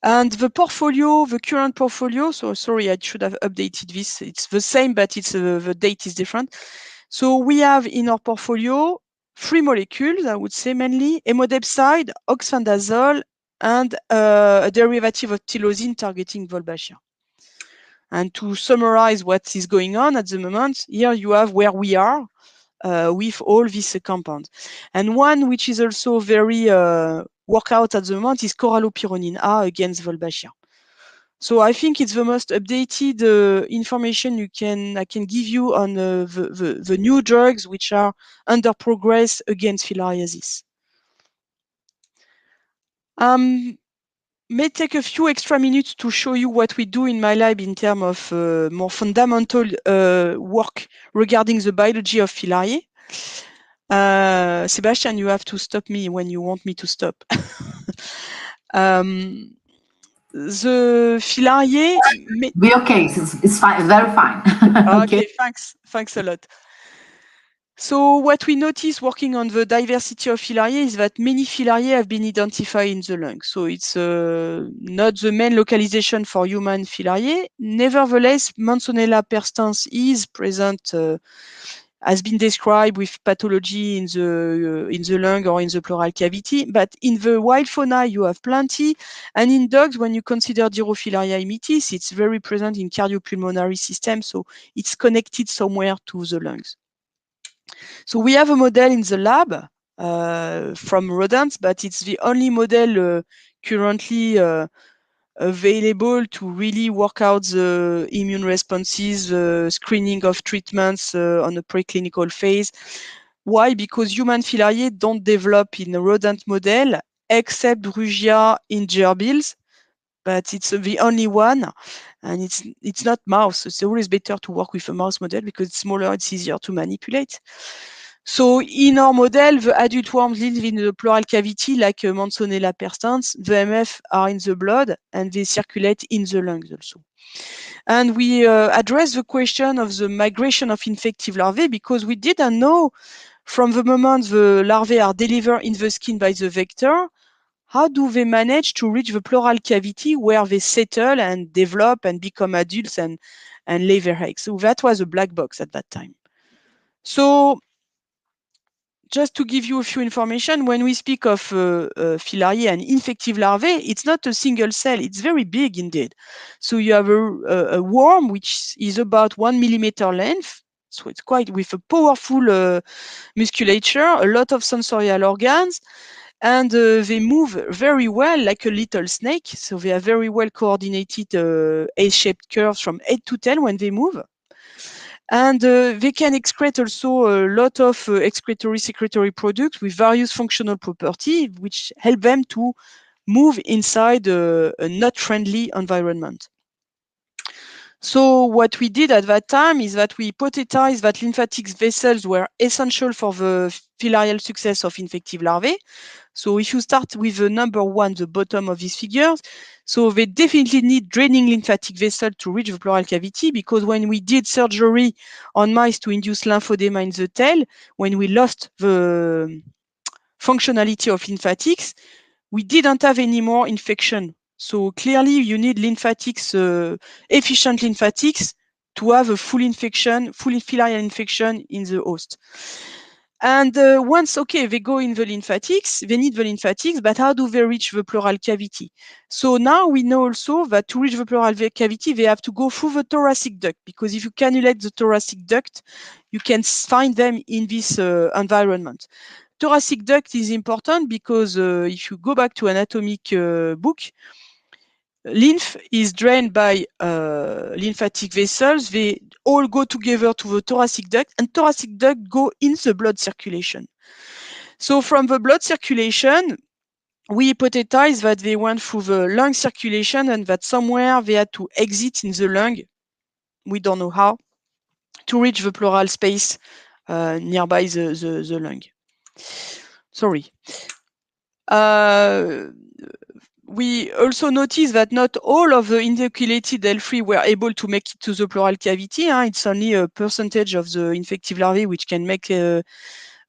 And the portfolio, the current portfolio, so sorry, I should have updated this. It's the same, but it's the date is different. So we have in our portfolio 3 molecules, I would say mainly, emodepside, oxfandazole, and a derivative of tyrosine targeting Volbachia. And to summarize what is going on at the moment, here you have where we are with all these compounds. And one which is also very workout at the moment is coralopyronine A against Volbachia. So I think it's the most updated information I can give you on the new drugs which are under progress against filariasis. May take a few extra minutes to show you what we do in my lab in terms of more fundamental work regarding the biology of filariae. Sebastian, you have to stop me when you want me to stop. The filariae... Be okay, it's fine, very fine. Okay, thanks a lot. So what we notice working on the diversity of filariae is that many filariae have been identified in the lung. So it's not the main localization for human filariae. Nevertheless, Manzonella perstans is present has been described with pathology in the lung or in the pleural cavity. But in the wild fauna, you have plenty. And in dogs, when you consider Dirofilaria imitis, it's very present in cardiopulmonary system. So it's connected somewhere to the lungs. So we have a model in the lab from rodents, but it's the only model currently available to really work out the immune responses, screening of treatments on a preclinical phase. Why? Because human filariae don't develop in a rodent model except Brugia in gerbils, but it's the only one, and it's not mouse. It's always better to work with a mouse model because it's smaller, it's easier to manipulate. So in our model, the adult worms live in the pleural cavity like Manzonella perstans. The MF are in the blood and they circulate in the lungs also. And we address the question of the migration of infective larvae because we didn't know from the moment the larvae are delivered in the skin by the vector, how do they manage to reach the pleural cavity where they settle and develop and become adults and lay their eggs? So that was a black box at that time. So just to give you a few information, when we speak of filariae and infective larvae, it's not a single cell. It's very big indeed. So you have a worm which is about 1 millimeter length. So it's quite with a powerful musculature, a lot of sensorial organs, and they move very well like a little snake. So they have very well coordinated A-shaped curves from head to tail when they move. And they can excrete also a lot of excretory secretory products with various functional properties, which help them to move inside a not friendly environment. So what we did at that time is that we hypothesized that lymphatic vessels were essential for the filarial success of infective larvae. So if you start with the number 1, the bottom of these figures, so they definitely need draining lymphatic vessel to reach the pleural cavity, because when we did surgery on mice to induce lymphedema in the tail, when we lost the functionality of lymphatics, we didn't have any more infection. So clearly you need lymphatics, efficient lymphatics to have a full infection, full filarial infection in the host. And once, okay, they go in the lymphatics, they need the lymphatics, but how do they reach the pleural cavity? So now we know also that to reach the pleural cavity, they have to go through the thoracic duct, because if you cannulate the thoracic duct, you can find them in this environment. Thoracic duct is important because if you go back to anatomic book, lymph is drained by lymphatic vessels. They all go together to the thoracic duct, and thoracic duct go in the blood circulation. So from the blood circulation, we hypothesize that they went through the lung circulation and that somewhere they had to exit in the lung. We don't know how, to reach the pleural space nearby the lung. Sorry. We also notice that not all of the inoculated L3 were able to make it to the pleural cavity. It's only a percentage of the infective larvae which can make their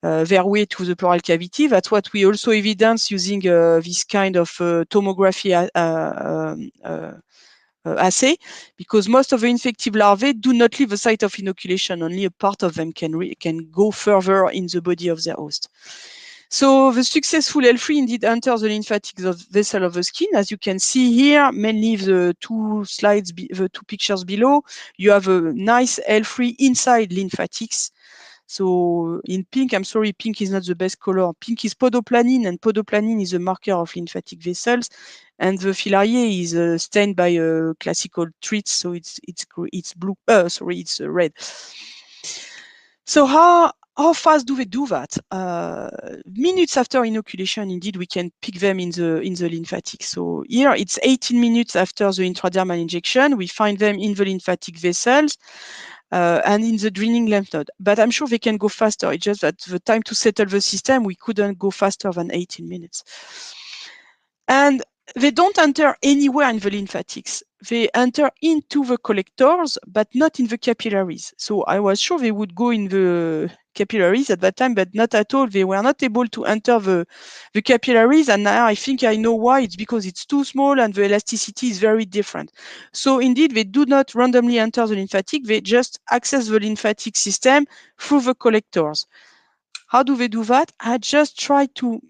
way to the pleural cavity. That's what we also evidence using this kind of tomography assay, because most of the infective larvae do not leave the site of inoculation. Only a part of them can go further in the body of their host. So the successful L3 indeed enters the lymphatic vessel of the skin. As you can see here, mainly the two slides, the two pictures below, you have a nice L3 inside lymphatics. So in pink, I'm sorry, pink is not the best color. Pink is podoplanine, and podoplanine is a marker of lymphatic vessels. And the filariae is stained by classical treats, so it's blue. Sorry, it's red. So how fast do they do that? Minutes after inoculation, indeed, we can pick them in the lymphatics. So here it's 18 minutes after the intradermal injection. We find them in the lymphatic vessels and in the draining lymph node. But I'm sure they can go faster. It's just that the time to settle the system, we couldn't go faster than 18 minutes. And they don't enter anywhere in the lymphatics. they enter into the collectors, but not in the capillaries. So I was sure they would go in the capillaries at that time, but not at all. They were not able to enter the capillaries. And now I think I know why. It's because it's too small and the elasticity is very different. So indeed, they do not randomly enter the lymphatic. They just access the lymphatic system through the collectors. How do they do that? I just try to...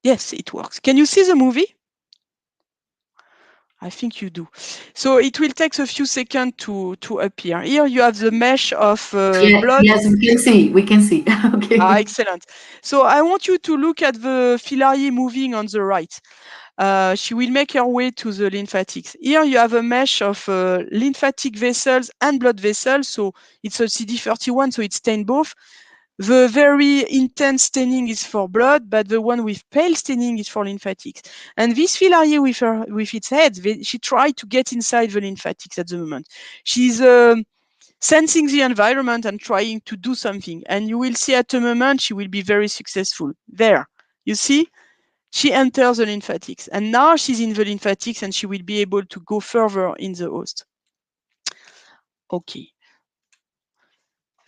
Yes, it works. Can you see the movie? I think you do. So it will take a few seconds to appear. Here you have the mesh of blood. Yes, we can see. We can see. Okay. Excellent. So I want you to look at the filariae moving on the right. She will make her way to the lymphatics. Here you have a mesh of lymphatic vessels and blood vessels. So it's a CD31, so it's stained both. The very intense staining is for blood, but the one with pale staining is for lymphatics. And this filariae with its head, she tried to get inside the lymphatics at the moment. She's sensing the environment and trying to do something. And you will see at the moment she will be very successful. There, you see? She enters the lymphatics. And now she's in the lymphatics and she will be able to go further in the host. Okay.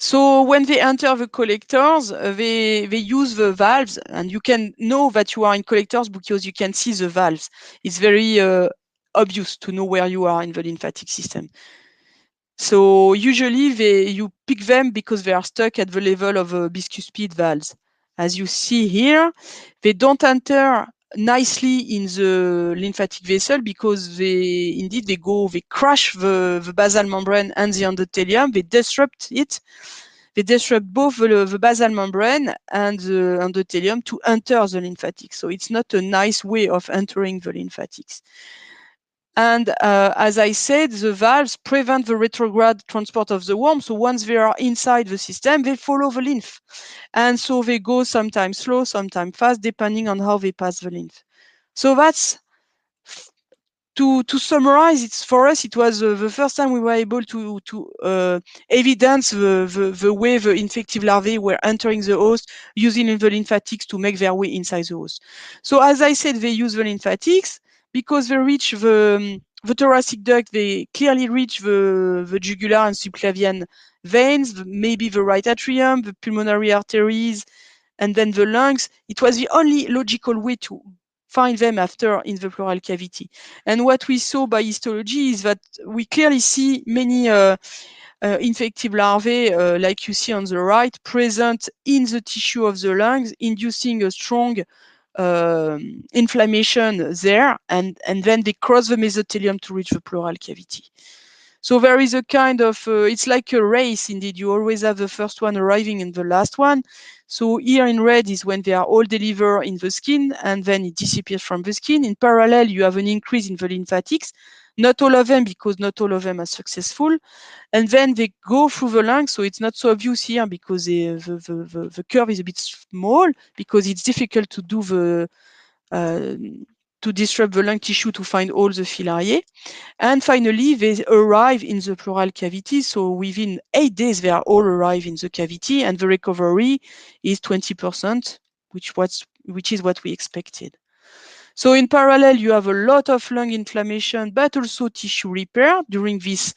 So when they enter the collectors, they use the valves, and you can know that you are in collectors because you can see the valves. It's very obvious to know where you are in the lymphatic system. So usually you pick them because they are stuck at the level of bicuspid valves. As you see here, they don't enter nicely in the lymphatic vessel because they crash the basal membrane and the endothelium. They disrupt it. They disrupt both the basal membrane and the endothelium to enter the lymphatics. So it's not a nice way of entering the lymphatics. And as I said, the valves prevent the retrograde transport of the worm. So once they are inside the system, they follow the lymph. And so they go sometimes slow, sometimes fast, depending on how they pass the lymph. So that's, to summarize, it's for us, it was the first time we were able to evidence the way the infective larvae were entering the host using the lymphatics to make their way inside the host. So as I said, they use the lymphatics because they reach the thoracic duct. They clearly reach the jugular and subclavian veins, maybe the right atrium, the pulmonary arteries, and then the lungs. It was the only logical way to find them after in the pleural cavity. And what we saw by histology is that we clearly see many infective larvae, like you see on the right, present in the tissue of the lungs, inducing a strong inflammation there, and then they cross the mesothelium to reach the pleural cavity. So there is a kind of, it's like a race indeed. You always have the first one arriving and the last one. So here in red is when they are all delivered in the skin and then it disappears from the skin. In parallel, you have an increase in the lymphatics. Not all of them, because not all of them are successful. And then they go through the lungs. So it's not so obvious here because the curve is a bit small because it's difficult to do to disrupt the lung tissue to find all the filariae. And finally, they arrive in the pleural cavity. So within 8 days, they are all arrive in the cavity, and the recovery is 20%, which is what we expected. So in parallel, you have a lot of lung inflammation, but also tissue repair during this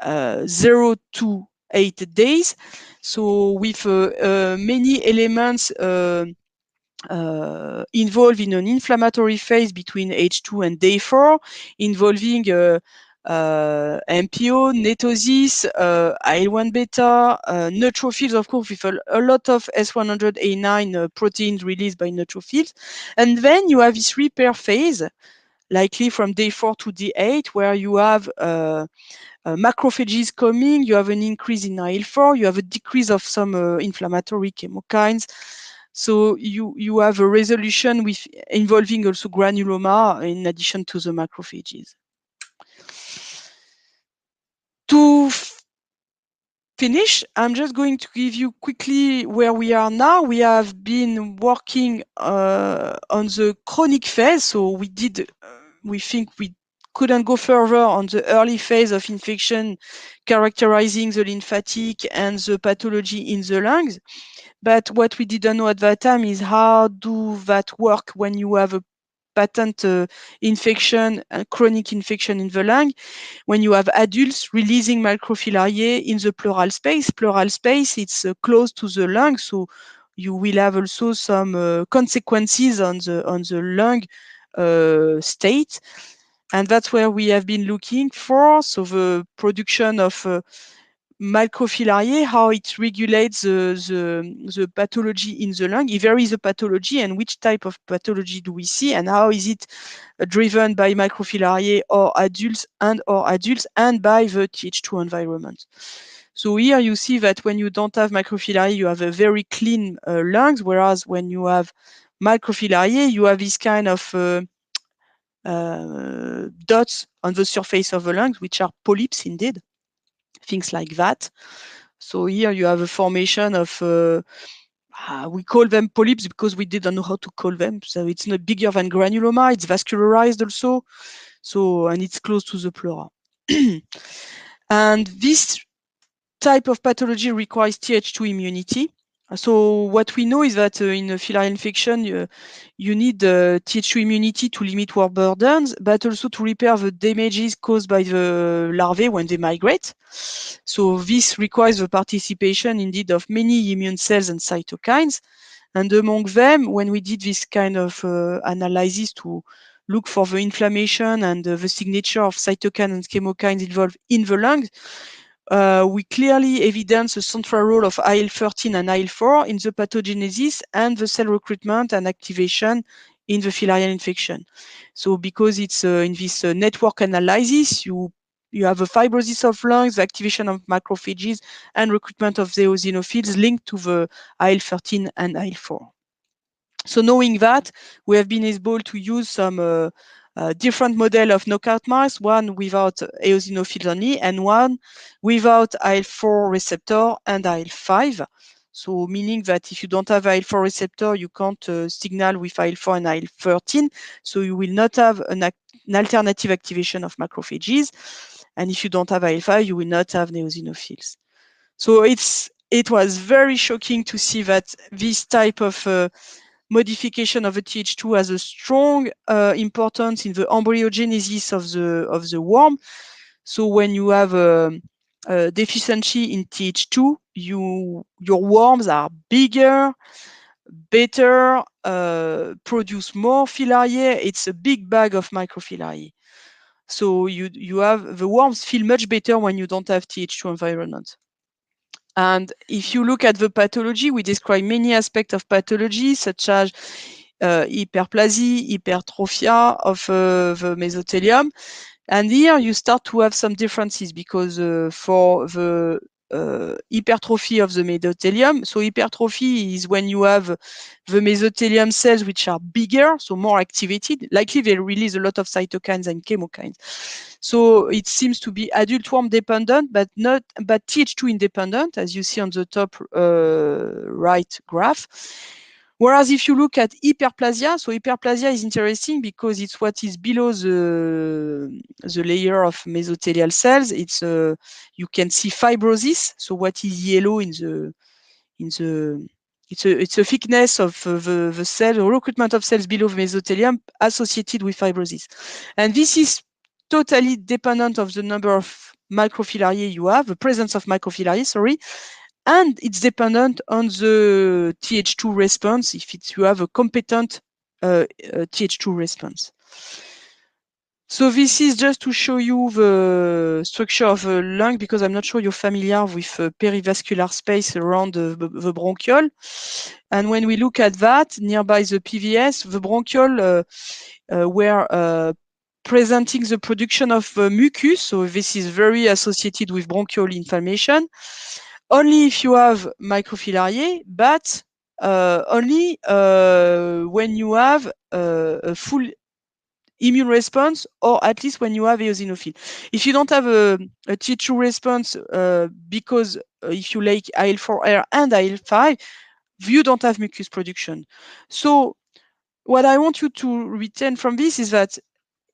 0 to 8 days. So with many elements involved in an inflammatory phase between age 2 and day 4, involving MPO, netosis, IL-1 beta, neutrophils, of course, with a lot of S100A9 proteins released by neutrophils. And then you have this repair phase, likely from day 4 to day 8, where you have macrophages coming, you have an increase in IL-4, you have a decrease of some inflammatory chemokines. So you have a resolution with involving also granuloma in addition to the macrophages. To finish, I'm just going to give you quickly where we are now. We have been working on the chronic phase. So we think we couldn't go further on the early phase of infection, characterizing the lymphatic and the pathology in the lungs. But what we didn't know at that time is how do that work when you have a patent infection, chronic infection in the lung, when you have adults releasing microfilariae in the pleural space. Pleural space, it's close to the lung, so you will have also some consequences on the lung state. And that's where we have been looking for. So the production of microfilariae, how it regulates the pathology in the lung, if there is a pathology, and which type of pathology do we see, and how is it driven by microfilariae or adults and by the Th2 environment. So here you see that when you don't have microfilariae, you have a very clean lungs, whereas when you have microfilariae, you have this kind of dots on the surface of the lungs, which are polyps indeed, things like that. So here you have a formation of, we call them polyps because we didn't know how to call them. So it's not bigger than granuloma, it's vascularized also. So, and it's close to the pleura. And this type of pathology requires Th2 immunity. So what we know is that in a filarial infection, you need Th2 immunity to limit war burdens, but also to repair the damages caused by the larvae when they migrate. So this requires the participation indeed of many immune cells and cytokines. And among them, when we did this kind of analysis to look for the inflammation and the signature of cytokines and chemokines involved in the lungs, we clearly evidence a central role of IL-13 and IL-4 in the pathogenesis and the cell recruitment and activation in the filarial infection. So because it's in this network analysis, you have a fibrosis of lungs, the activation of macrophages, and recruitment of the eosinophils linked to the IL-13 and IL-4. So knowing that, we have been able to use some different model of knockout mice, one without eosinophils only, and one without IL-4 receptor and IL-5. So meaning that if you don't have IL-4 receptor, you can't signal with IL-4 and IL-13. So you will not have an alternative activation of macrophages. And if you don't have IL-5, you will not have eosinophils. So it was very shocking to see that this type of modification of the Th2 has a strong importance in the embryogenesis of the worm. So when you have a deficiency in Th2, your worms are bigger, better, produce more filariae. It's a big bag of microfilariae. So you have the worms feel much better when you don't have Th2 environment. And if you look at the pathology, we describe many aspects of pathology, such as hyperplasia, hypertrophia of the mesothelium. And here you start to have some differences because for the hypertrophy of the mesothelium, so hypertrophy is when you have the mesothelium cells which are bigger, so more activated. Likely they release a lot of cytokines and chemokines. So it seems to be adult worm dependent, but Th2 independent, as you see on the top right graph. Whereas if you look at hyperplasia, so hyperplasia is interesting because it's what is below the layer of mesothelial cells. It's you can see fibrosis. So what is yellow it's a thickness of the cell, the recruitment of cells below the mesothelium associated with fibrosis. And this is totally dependent of the number of microfilariae you have, the presence of microfilariae, sorry, and it's dependent on the Th2 response if you have a competent Th2 response. So this is just to show you the structure of the lung, because I'm not sure you're familiar with perivascular space around the bronchiole. And when we look at that, nearby the PVS, the bronchiole were presenting the production of mucus. So this is very associated with bronchial inflammation. Only if you have microfilariae, but only when you have a full immune response, or at least when you have eosinophil. If you don't have a Th2 response, because if you like IL-4R and IL-5, you don't have mucus production. So what I want you to retain from this is that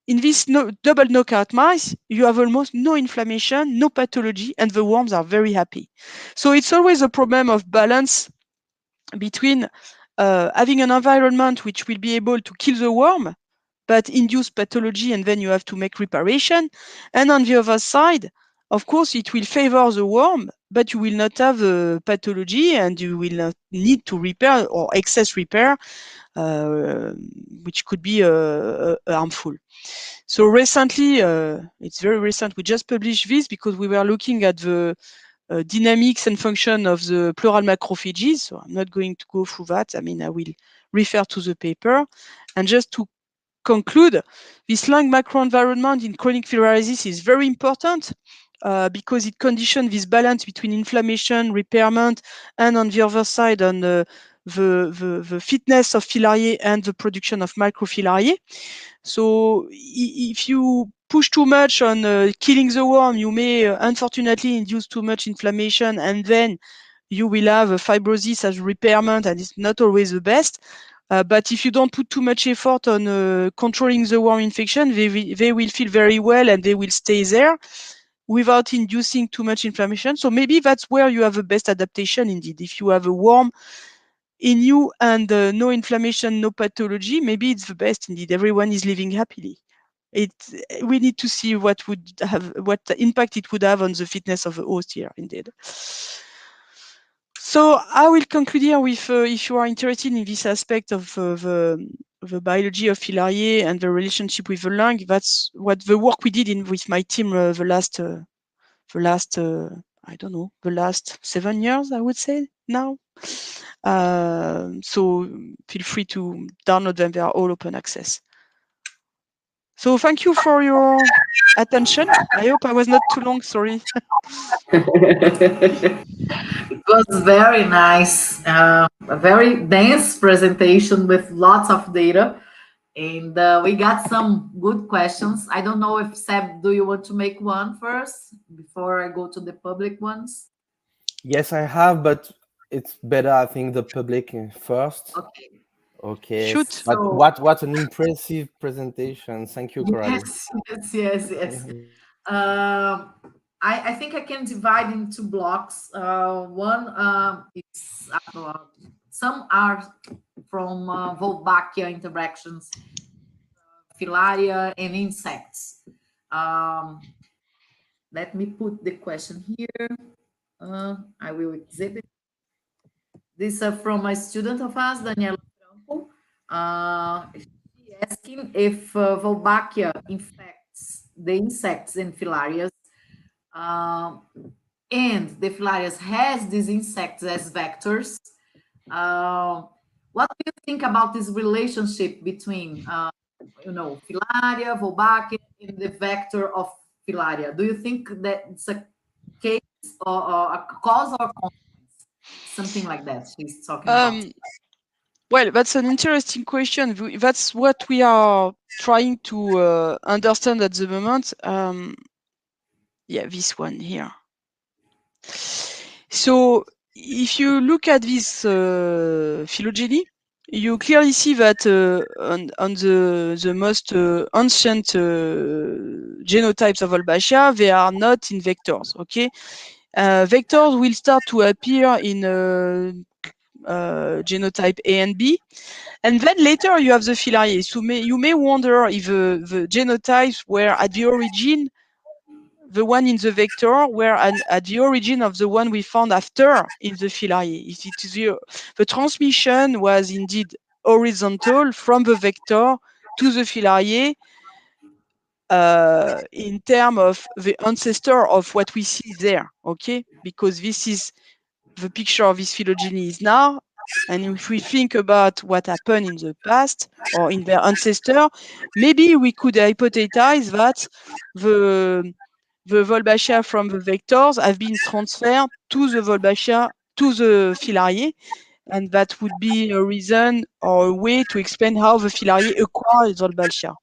in this double knockout mice, you have almost no inflammation, no pathology, and the worms are very happy. So it's always a problem of balance between having an environment which will be able to kill the worm, but induce pathology, and then you have to make reparation. And on the other side, of course, it will favor the worm, but you will not have pathology, and you will not need to repair or excess repair, which could be harmful. So recently, it's very recent, we just published this because we were looking at the dynamics and function of the pleural macrophages. So I'm not going to go through that. I mean, I will refer to the paper. And just to conclude, this lung macroenvironment in chronic filariasis is very important because it conditions this balance between inflammation, repairment, and on the other side, on the fitness of filariae and the production of microfilariae. So if you push too much on killing the worm, you may unfortunately induce too much inflammation, and then you will have a fibrosis as repairment, and it's not always the best. But if you don't put too much effort on controlling the worm infection, they will feel very well and they will stay there without inducing too much inflammation. So maybe that's where you have the best adaptation indeed. If you have a worm in you and no inflammation, no pathology, maybe it's the best indeed. Everyone is living happily. We need to see what impact it would have on the fitness of the host here indeed. So I will conclude here with, if you are interested in this aspect of the biology of filariae and the relationship with the lung, that's what the work we did with my team the last I don't know, the last 7 years, I would say now. So feel free to download them. They are all open access. So thank you for your attention. I hope I was not too long, sorry. It was very nice, a very dense presentation with lots of data. And we got some good questions. I don't know if Seb, do you want to make one first before I go to the public ones? Yes, I have, but it's better, I think, the public first. Okay. Okay. Shoot. But So, what an impressive presentation. Thank you, Coralie. Yes. I think I can divide into blocks. One is some are from Wolbachia interactions, filaria, and insects. Let me put the question here. I will exhibit. This is from a student of ours, Daniela Franco. She asking if Wolbachia infects the insects and filarias, and the filarias has these insects as vectors. What do you think about this relationship between, filaria, Wolbachia, and the vector of filaria? Do you think that it's a case or a cause or consequence? Something like that she's talking about. Well, that's an interesting question. That's what we are trying to understand at the moment. Yeah, this one here. So if you look at this phylogeny, you clearly see that on the most ancient genotypes of Wolbachia, they are not in vectors. Okay, vectors will start to appear in genotype A and B, and then later you have the filariae. So you may wonder if the genotypes were at the origin the one in the vector were at the origin of the one we found after in the filariae. If it is the transmission was indeed horizontal from the vector to the filariae in terms of the ancestor of what we see there, okay? Because this is the picture of this phylogeny is now. And if we think about what happened in the past or in their ancestor, maybe we could hypothesize that the Wolbachia from the vectors have been transferred to the Wolbachia, to the filariae, and that would be a reason or a way to explain how the filariae acquired Wolbachia.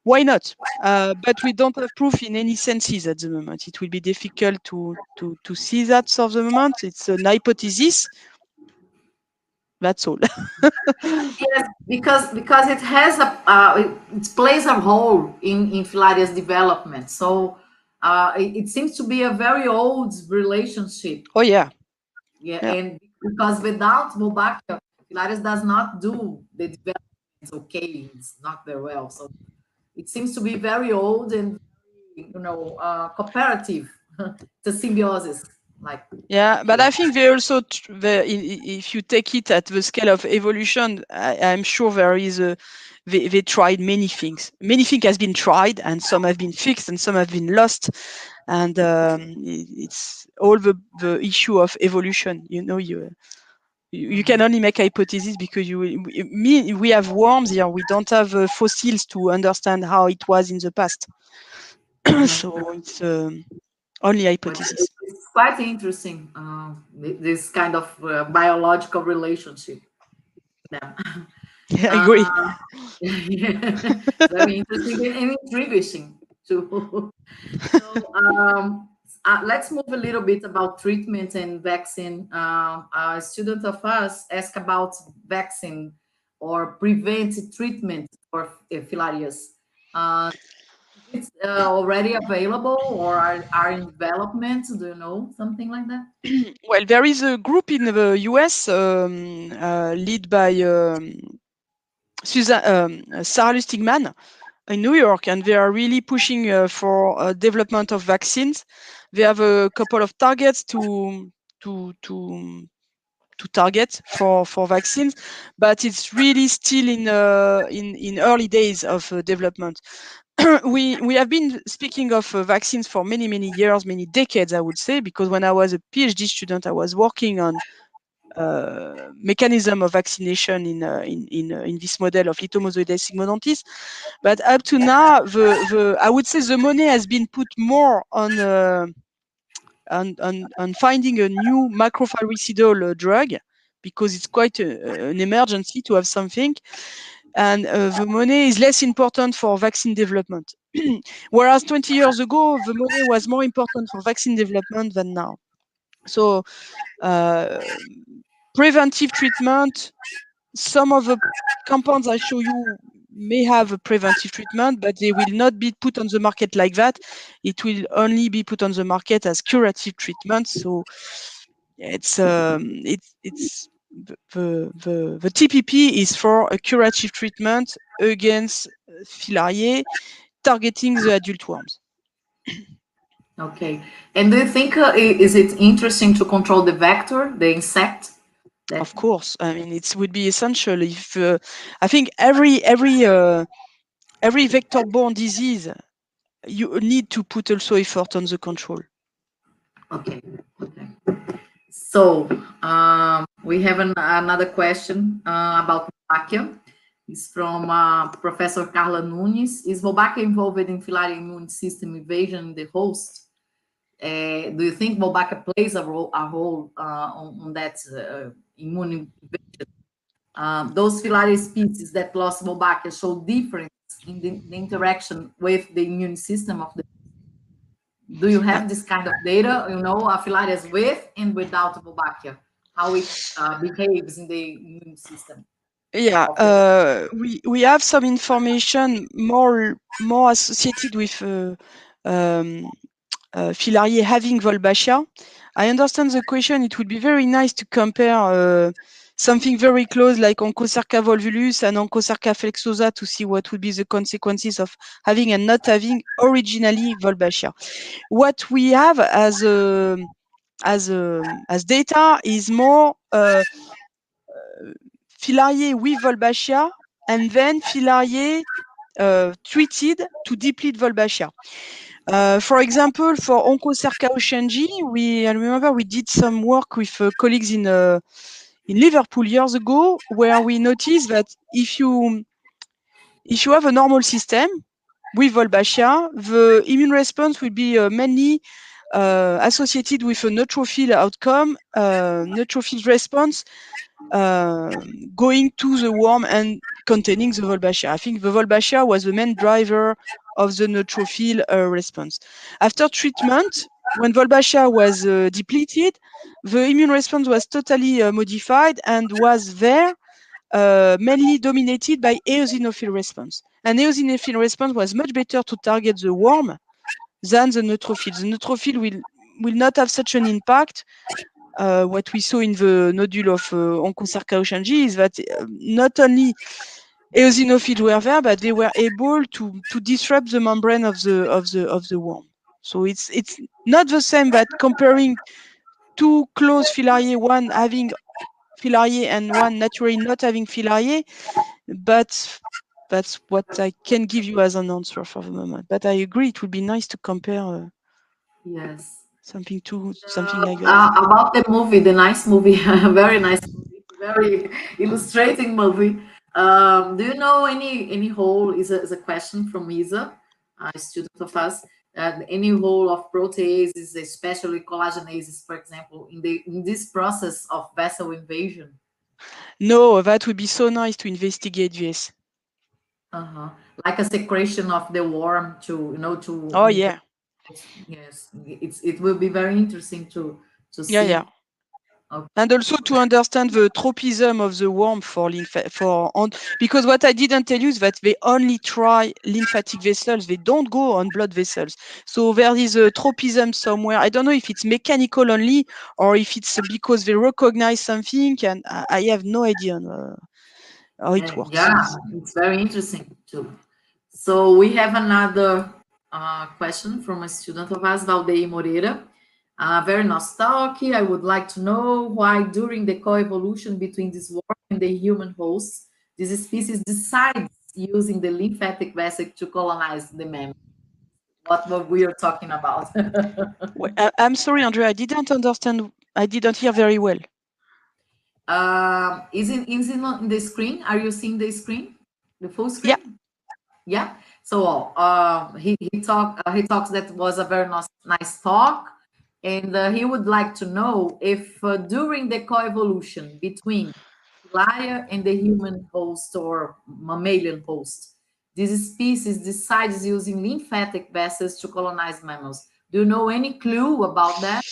Why not? But we don't have proof in any senses at the moment. It will be difficult to see that for the moment. It's an hypothesis. That's all. Yes, because it has it plays a role in filaria's development. So it seems to be a very old relationship. Oh yeah. Yeah. And because without Wolbachia, filarias does not do the development it's okay, it's not very well. So it seems to be very old and, cooperative. The symbiosis, like. Yeah, but I think they also, if you take it at the scale of evolution, I'm sure there is they tried many things. Many things has been tried, and some have been fixed, and some have been lost. And it's all the issue of evolution. You can only make hypotheses because we have worms here. We don't have fossils to understand how it was in the past. So it's only hypothesis. It's quite interesting, this kind of biological relationship. Yeah, I agree. very interesting and intriguing too. So let's move a little bit about treatment and vaccine. A student of us asked about vaccine or preventive treatment for filariasis. It's already available or are in development? Do you know something like that? Well, there is a group in the US led by Sarah Lustigman in New York, and they are really pushing for development of vaccines. They have a couple of targets to target for vaccines, but it's really still in early days of development. We have been speaking of vaccines for many years, many decades, I would say, because when I was a PhD student, I was working on mechanism of vaccination in this model of Lithomozoides sigmodontis. But up to now, I would say the money has been put more on finding a new macrophagocidal drug, because it's quite an emergency to have something. And the money is less important for vaccine development. Whereas 20 years ago, the money was more important for vaccine development than now. So preventive treatment, some of the compounds I show you may have a preventive treatment, but they will not be put on the market like that. It will only be put on the market as curative treatment. So it's the TPP is for a curative treatment against filariae, targeting the adult worms. Okay. And do you think is it interesting to control the vector, the insect? Of course. I mean, it would be essential if I think every vector-borne disease, you need to put also effort on the control. Okay. So we have another question about Wolbachia. It's from Professor Carla Nunes. Is Wolbachia involved in filaria immune system evasion in the host? Do you think Wolbachia plays a role on that immune evasion? Those filaria species that lost Wolbachia show difference in the interaction with the immune system of the. Do you have this kind of data? Filarias with and without Wolbachia, how it behaves in the immune system? Yeah, we have some information more associated with filariae having Wolbachia. I understand the question. It would be very nice to compare something very close like Onchocerca volvulus and Onchocerca flexosa to see what would be the consequences of having and not having originally Wolbachia. What we have as data is more filariae with Wolbachia and then filariae treated to deplete Wolbachia. For example, for Onchocerca oceangi, I remember we did some work with colleagues in Liverpool years ago, where we noticed that if you have a normal system with Wolbachia, the immune response will be mainly associated with a neutrophil outcome, neutrophil response going to the worm and containing the Wolbachia. I think the Wolbachia was the main driver of the neutrophil response. After treatment, when Wolbachia was depleted, the immune response was totally modified and was there mainly dominated by eosinophil response. And eosinophil response was much better to target the worm than the neutrophil. The neutrophil will not have such an impact. What we saw in the nodule of Onchocerca oceangi is that not only eosinophils were there, but they were able to disrupt the membrane of the worm. So it's not the same that comparing two close filariae, one having filariae and one naturally not having filariae, but that's what I can give you as an answer for the moment. But I agree, it would be nice to compare Yes. something like that. About the movie, the nice movie, very nice movie, very illustrating movie. Do you know any hole? Is a question from Isa, a student of us. Any role of proteases, especially collagenases, for example, in this process of vessel invasion? No, that would be so nice to investigate this. Like a secretion of the worm to Oh yeah. Yes, it will be very interesting to see. Yeah. Okay. And also to understand the tropism of the worm because what I didn't tell you is that they only try lymphatic vessels. They don't go on blood vessels. So there is a tropism somewhere. I don't know if it's mechanical only or if it's because they recognize something, and I have no idea how it works. Yeah, it's very interesting too. So we have another question from a student of us, Valdeir Moreira. Very nice talk. I would like to know why during the coevolution between this worm and the human host, this species decides using the lymphatic vessel to colonize the mammal. What we are talking about. I'm sorry, Andre, I didn't understand. I didn't hear very well. Is it not in the screen? Are you seeing the screen? The full screen? Yeah. So he talks that was a very nice talk, and he would like to know if during the coevolution between Filaria and the human host or mammalian host, this species decides using lymphatic vessels to colonize mammals. Do you know any clue about that?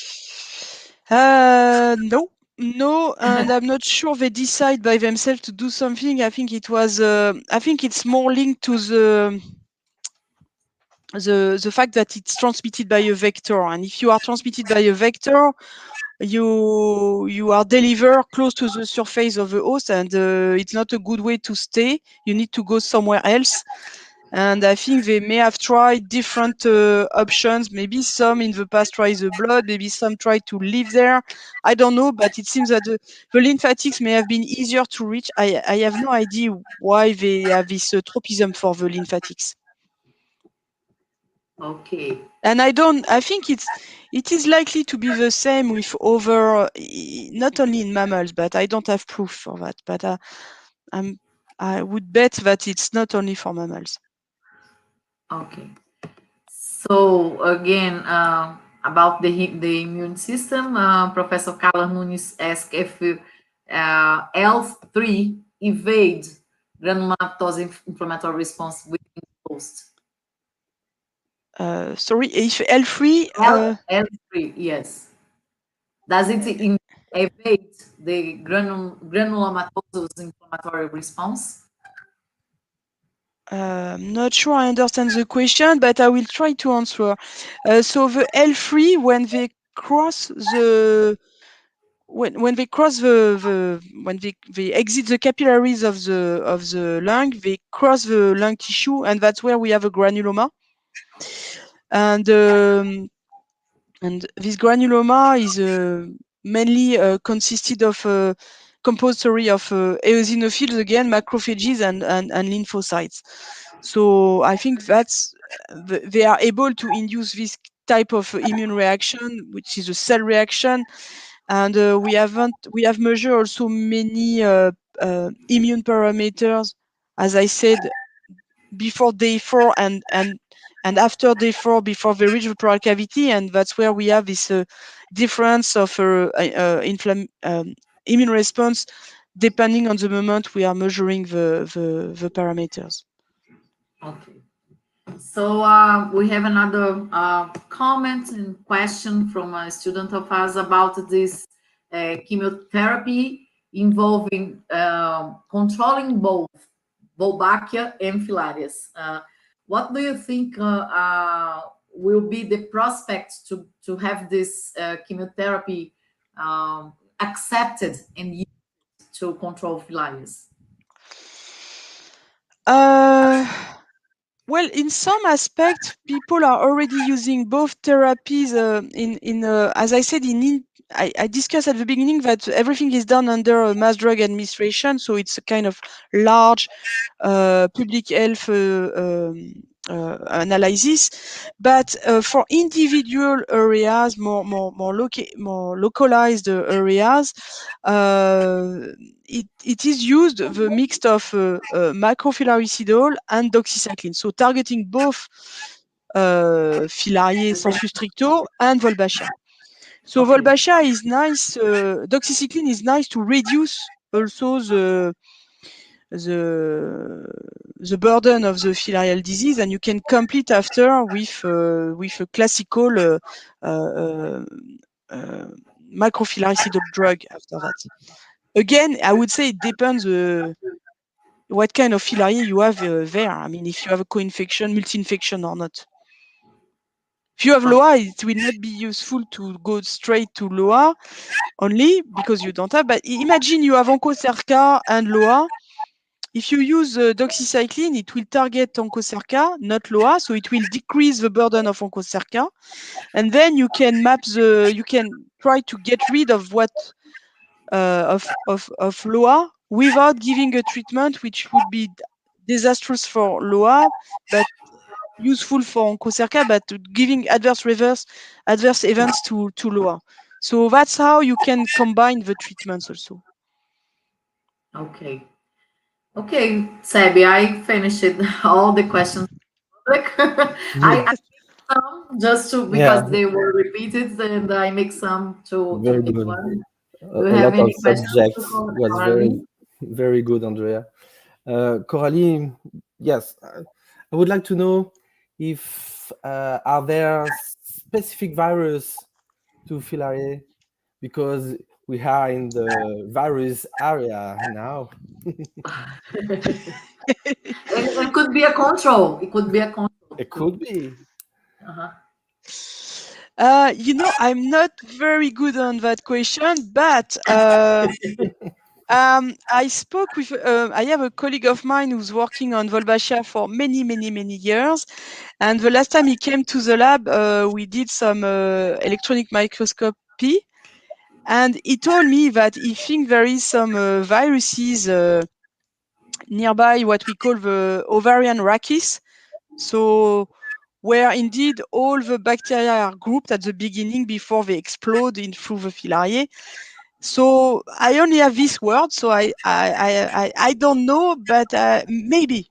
No, and I'm not sure they decide by themselves to do something. I think it's more linked to the fact that it's transmitted by a vector. And if you are transmitted by a vector, you are delivered close to the surface of the host, and it's not a good way to stay. You need to go somewhere else. And I think they may have tried different options. Maybe some in the past tried the blood, maybe some tried to live there. I don't know, but it seems that the lymphatics may have been easier to reach. I have no idea why they have this tropism for the lymphatics. Okay. And I think it is likely to be the same with other, not only in mammals, but I don't have proof for that. But I would bet that it's not only for mammals. Okay. So again, about the immune system, Professor Carla Nunes asked if L3 evade granulomatose inflammatory response within the host. Sorry, if L3? L3, yes. Does it evade the granulomatose inflammatory response? I'm not sure I understand the question, but I will try to answer. So the L3, when they cross the when they exit the capillaries of the lung, they cross the lung tissue, and that's where we have a granuloma. And this granuloma is mainly consisted of composed of eosinophils, again, macrophages and lymphocytes. So I think that's they are able to induce this type of immune reaction, which is a cell reaction. And we have measured also many immune parameters, as I said, before day 4 and after day 4, before they reach the pleural cavity, and that's where we have this difference of immune response depending on the moment we are measuring the parameters. Okay. So we have another comment and question from a student of ours about this chemotherapy involving controlling both Wolbachia and Filarias. What do you think will be the prospect to have this chemotherapy accepted and used to control Filarias? Well, in some aspects, people are already using both therapies. As I said, I discussed at the beginning that everything is done under a mass drug administration, so it's a kind of large public health analysis. But for individual areas, more localized areas, it is used the mix of macrofilaricidal and doxycycline, so targeting both Filariae sensu stricto and Volbachia. So Okay. Volbachia is nice. Doxycycline is nice to reduce also the burden of the filarial disease, and you can complete after with a classical macrofilaricidal drug after that. Again, I would say it depends what kind of filariae you have there. I mean, if you have a co-infection, multi-infection or not. If you have LOA, it will not be useful to go straight to LOA only because you don't have. But imagine you have oncocerca and LOA. If you use doxycycline, it will target oncocerca, not LOA, so it will decrease the burden of oncocerca. And then you can you can try to get rid of what of LOA without giving a treatment which would be disastrous for LOA, but useful for oncocerca, but giving adverse events to LOA. So that's how you can combine the treatments also. Okay. Okay, Sebi, I finished all the questions. I some just to because they were repeated, and I make some to Very pick good. one. A Do you have lot of any questions subjects to was very good, Andrea. Coralie, yes, I would like to know if are there specific virus to Filariae, because we are in the virus area now. It could be a control. It could be a control. It could be. You know, I'm not very good on that question, but I spoke with, I have a colleague of mine who's working on Volbachia for many years. And the last time he came to the lab, we did some electronic microscopy. And he told me that he thinks there is some viruses nearby what we call the ovarian rachis. So where indeed all the bacteria are grouped at the beginning before they explode through the filariae. So I only have this word, so I don't know, but maybe.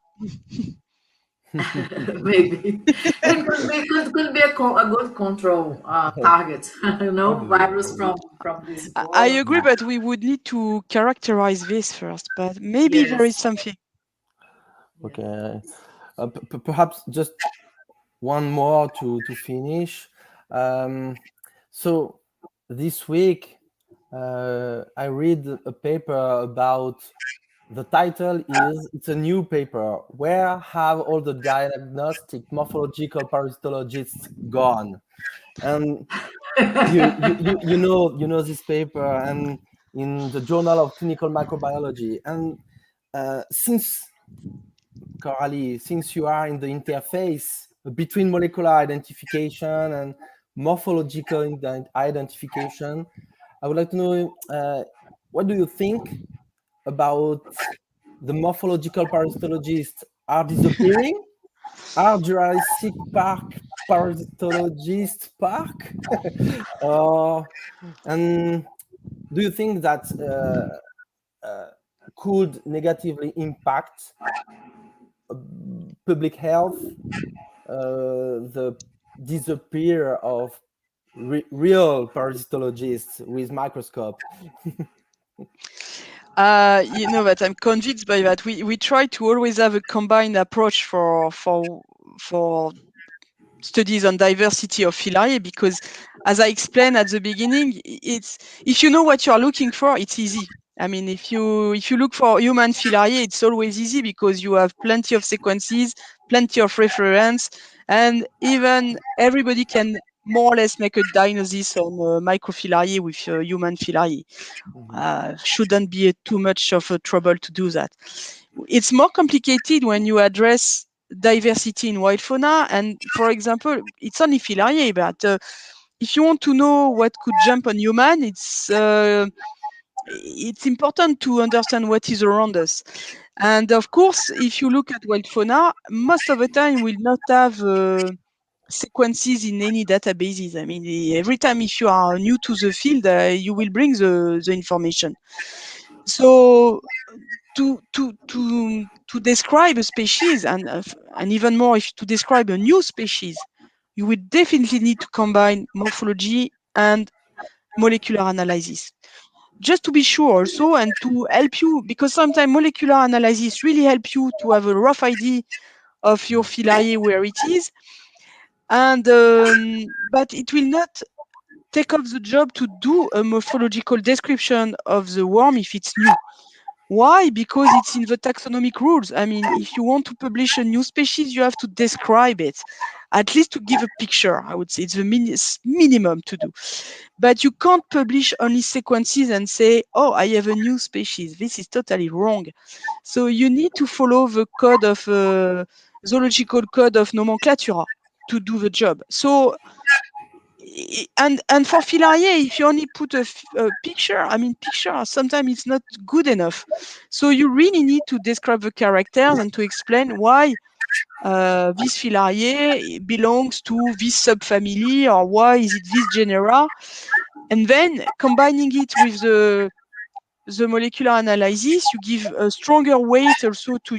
Maybe it could be a good control target. You know, virus from this I spore. agree, but we would need to characterize this first. But maybe there is something. Okay, perhaps just one more to finish. So this week I read a paper about, the title is, it's a new paper, where have all the diagnostic morphological parasitologists gone? And you know this paper, and in the Journal of Clinical Microbiology. And since Coralie, since you are in the interface between molecular identification and morphological identification, I would like to know, what do you think about the morphological parasitologists? Are disappearing? Are Jurassic Park parasitologists park? And do you think that could negatively impact public health, the disappear of real parasitologists with microscope? You know that I'm convinced by that. We try to always have a combined approach for studies on diversity of filariae, because as I explained at the beginning, it's, if you know what you are looking for, it's easy. I mean, if you look for human filariae, it's always easy because you have plenty of sequences, plenty of reference, and even everybody can more or less make a diagnosis on microfilariae with human filariae. Shouldn't be too much of a trouble to do that. it's more complicated when you address diversity in wild fauna. And for example, it's only Filariae, but if you want to know what could jump on human, it's important to understand what is around us. And of course, if you look at wild fauna, most of the time we'll not have sequences in any databases. I mean, every time if you are new to the field, you will bring the information. So to describe a species, and even more, if to describe a new species, you will definitely need to combine morphology and molecular analysis. Just to be sure also, and to help you, because sometimes molecular analysis really help you to have a rough idea of your Filariae where it is. And but it will not take up the job to do a morphological description of the worm if it's new. Why? Because it's in the taxonomic rules. I mean, if you want to publish a new species, you have to describe it, at least to give a picture. I would say it's the minimum to do. But you can't publish only sequences and say, oh, I have a new species. This is totally wrong. So you need to follow the code of zoological code of nomenclatura to do the job. So, and for Filariae, if you only put a picture, I mean, picture, sometimes it's not good enough. So you really need to describe the characters and to explain why this Filariae belongs to this subfamily, or why is it this genera. And then combining it with the molecular analysis, you give a stronger weight also to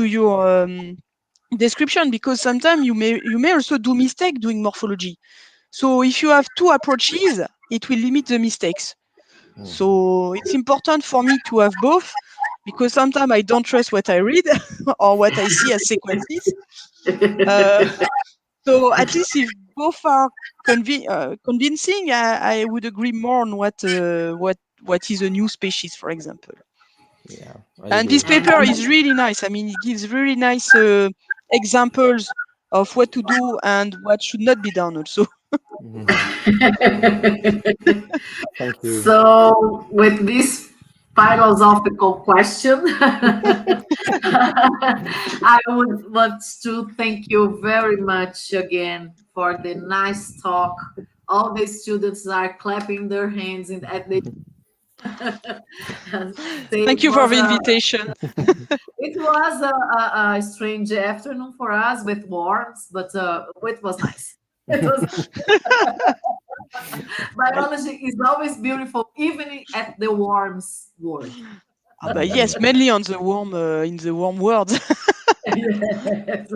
your description, because sometimes you may also do mistake doing morphology. So if you have two approaches, it will limit the mistakes. So it's important for me to have both, because sometimes I don't trust what I read or what I see as sequences. So at least if both are convincing, I would agree more on what is a new species, for example. Yeah, and this paper is really nice. I mean, it gives really nice examples of what to do and what should not be done also. Thank you. So with this philosophical question, I would want to thank you very much again for the nice talk. All the students are clapping their hands at the Thank you for the invitation. It was a strange afternoon for us with worms, but it was nice. It was biology is always beautiful, even at the worms world. But yes, mainly on the worm in the worm world. Yes.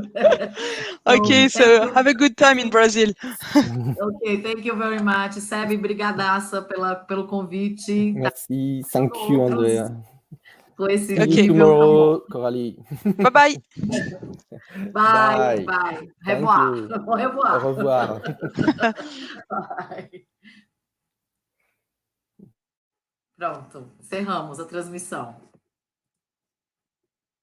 Okay, so have a good time in Brazil. Ok, thank you very much. Sebe, brigadaça pelo convite. Merci, thank you, Andrea. Com esse Okay. See you nível tomorrow, Coralie. Bye-bye. Bye, bye. Thank Revoir. you. Au revoir. Au revoir. Bye. Pronto, encerramos a transmissão.